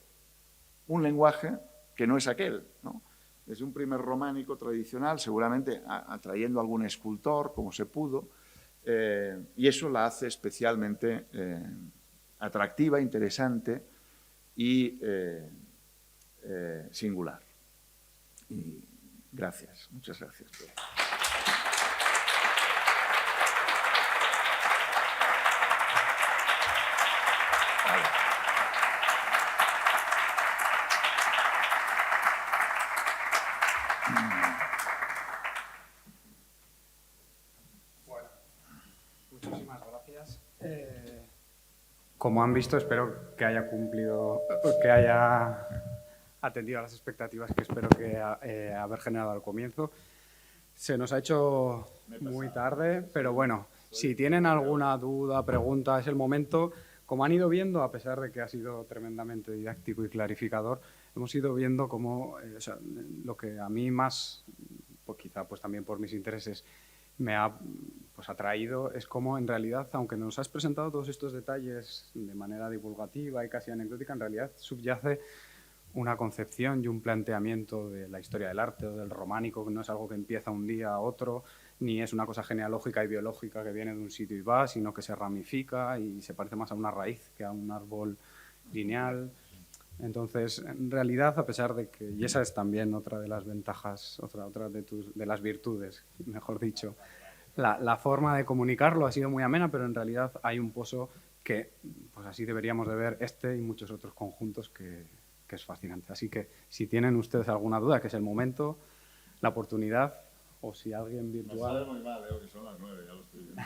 [SPEAKER 3] un lenguaje que no es aquel, ¿no? Desde un primer románico tradicional, seguramente atrayendo a algún escultor, como se pudo, y eso la hace especialmente atractiva, interesante y singular. Y gracias, muchas gracias.
[SPEAKER 2] Bueno, muchísimas gracias. Como han visto, espero que haya cumplido, que haya atendido a las expectativas que espero que haber generado al comienzo. Se nos ha hecho muy tarde, pero bueno, si tienen alguna duda, pregunta, es el momento. Como han ido viendo, a pesar de que ha sido tremendamente didáctico y clarificador, hemos ido viendo cómo lo que a mí más, pues quizá pues también por mis intereses, me ha atraído es cómo en realidad, aunque nos has presentado todos estos detalles de manera divulgativa y casi anecdótica, en realidad subyace una concepción y un planteamiento de la historia del arte o del románico, que no es algo que empieza un día a otro, ni es una cosa genealógica y biológica que viene de un sitio y va, sino que se ramifica y se parece más a una raíz que a un árbol lineal. Entonces, en realidad, a pesar de que, y esa es también otra de las ventajas, otra de las virtudes, mejor dicho, la forma de comunicarlo ha sido muy amena, pero en realidad hay un pozo que, pues así deberíamos de ver este y muchos otros conjuntos que es fascinante. Así que, si tienen ustedes alguna duda, que es el momento, la oportunidad, o si alguien
[SPEAKER 3] Me
[SPEAKER 2] virtual...
[SPEAKER 3] sale muy mal, que son las 9, ya lo estoy viendo.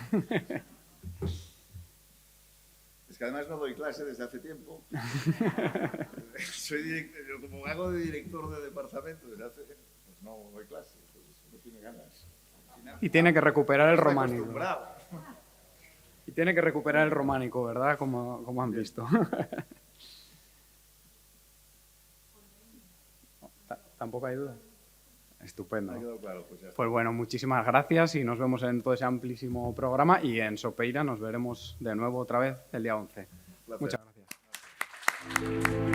[SPEAKER 3] Es que además no doy clase desde hace tiempo. Yo como hago de director de departamento desde hace tiempo, pues no doy clase, entonces no tiene ganas.
[SPEAKER 2] Y tiene que recuperar el
[SPEAKER 3] Está
[SPEAKER 2] románico.
[SPEAKER 3] acostumbrado.
[SPEAKER 2] Y tiene que recuperar el románico, ¿verdad? Como han visto. Tampoco hay duda. Estupendo.
[SPEAKER 3] Me ha quedado claro, pues ya está.
[SPEAKER 2] Pues bueno, muchísimas gracias y nos vemos en todo ese amplísimo programa y en Sopeira nos veremos de nuevo otra vez el día 11.
[SPEAKER 3] Placer.
[SPEAKER 2] Muchas gracias.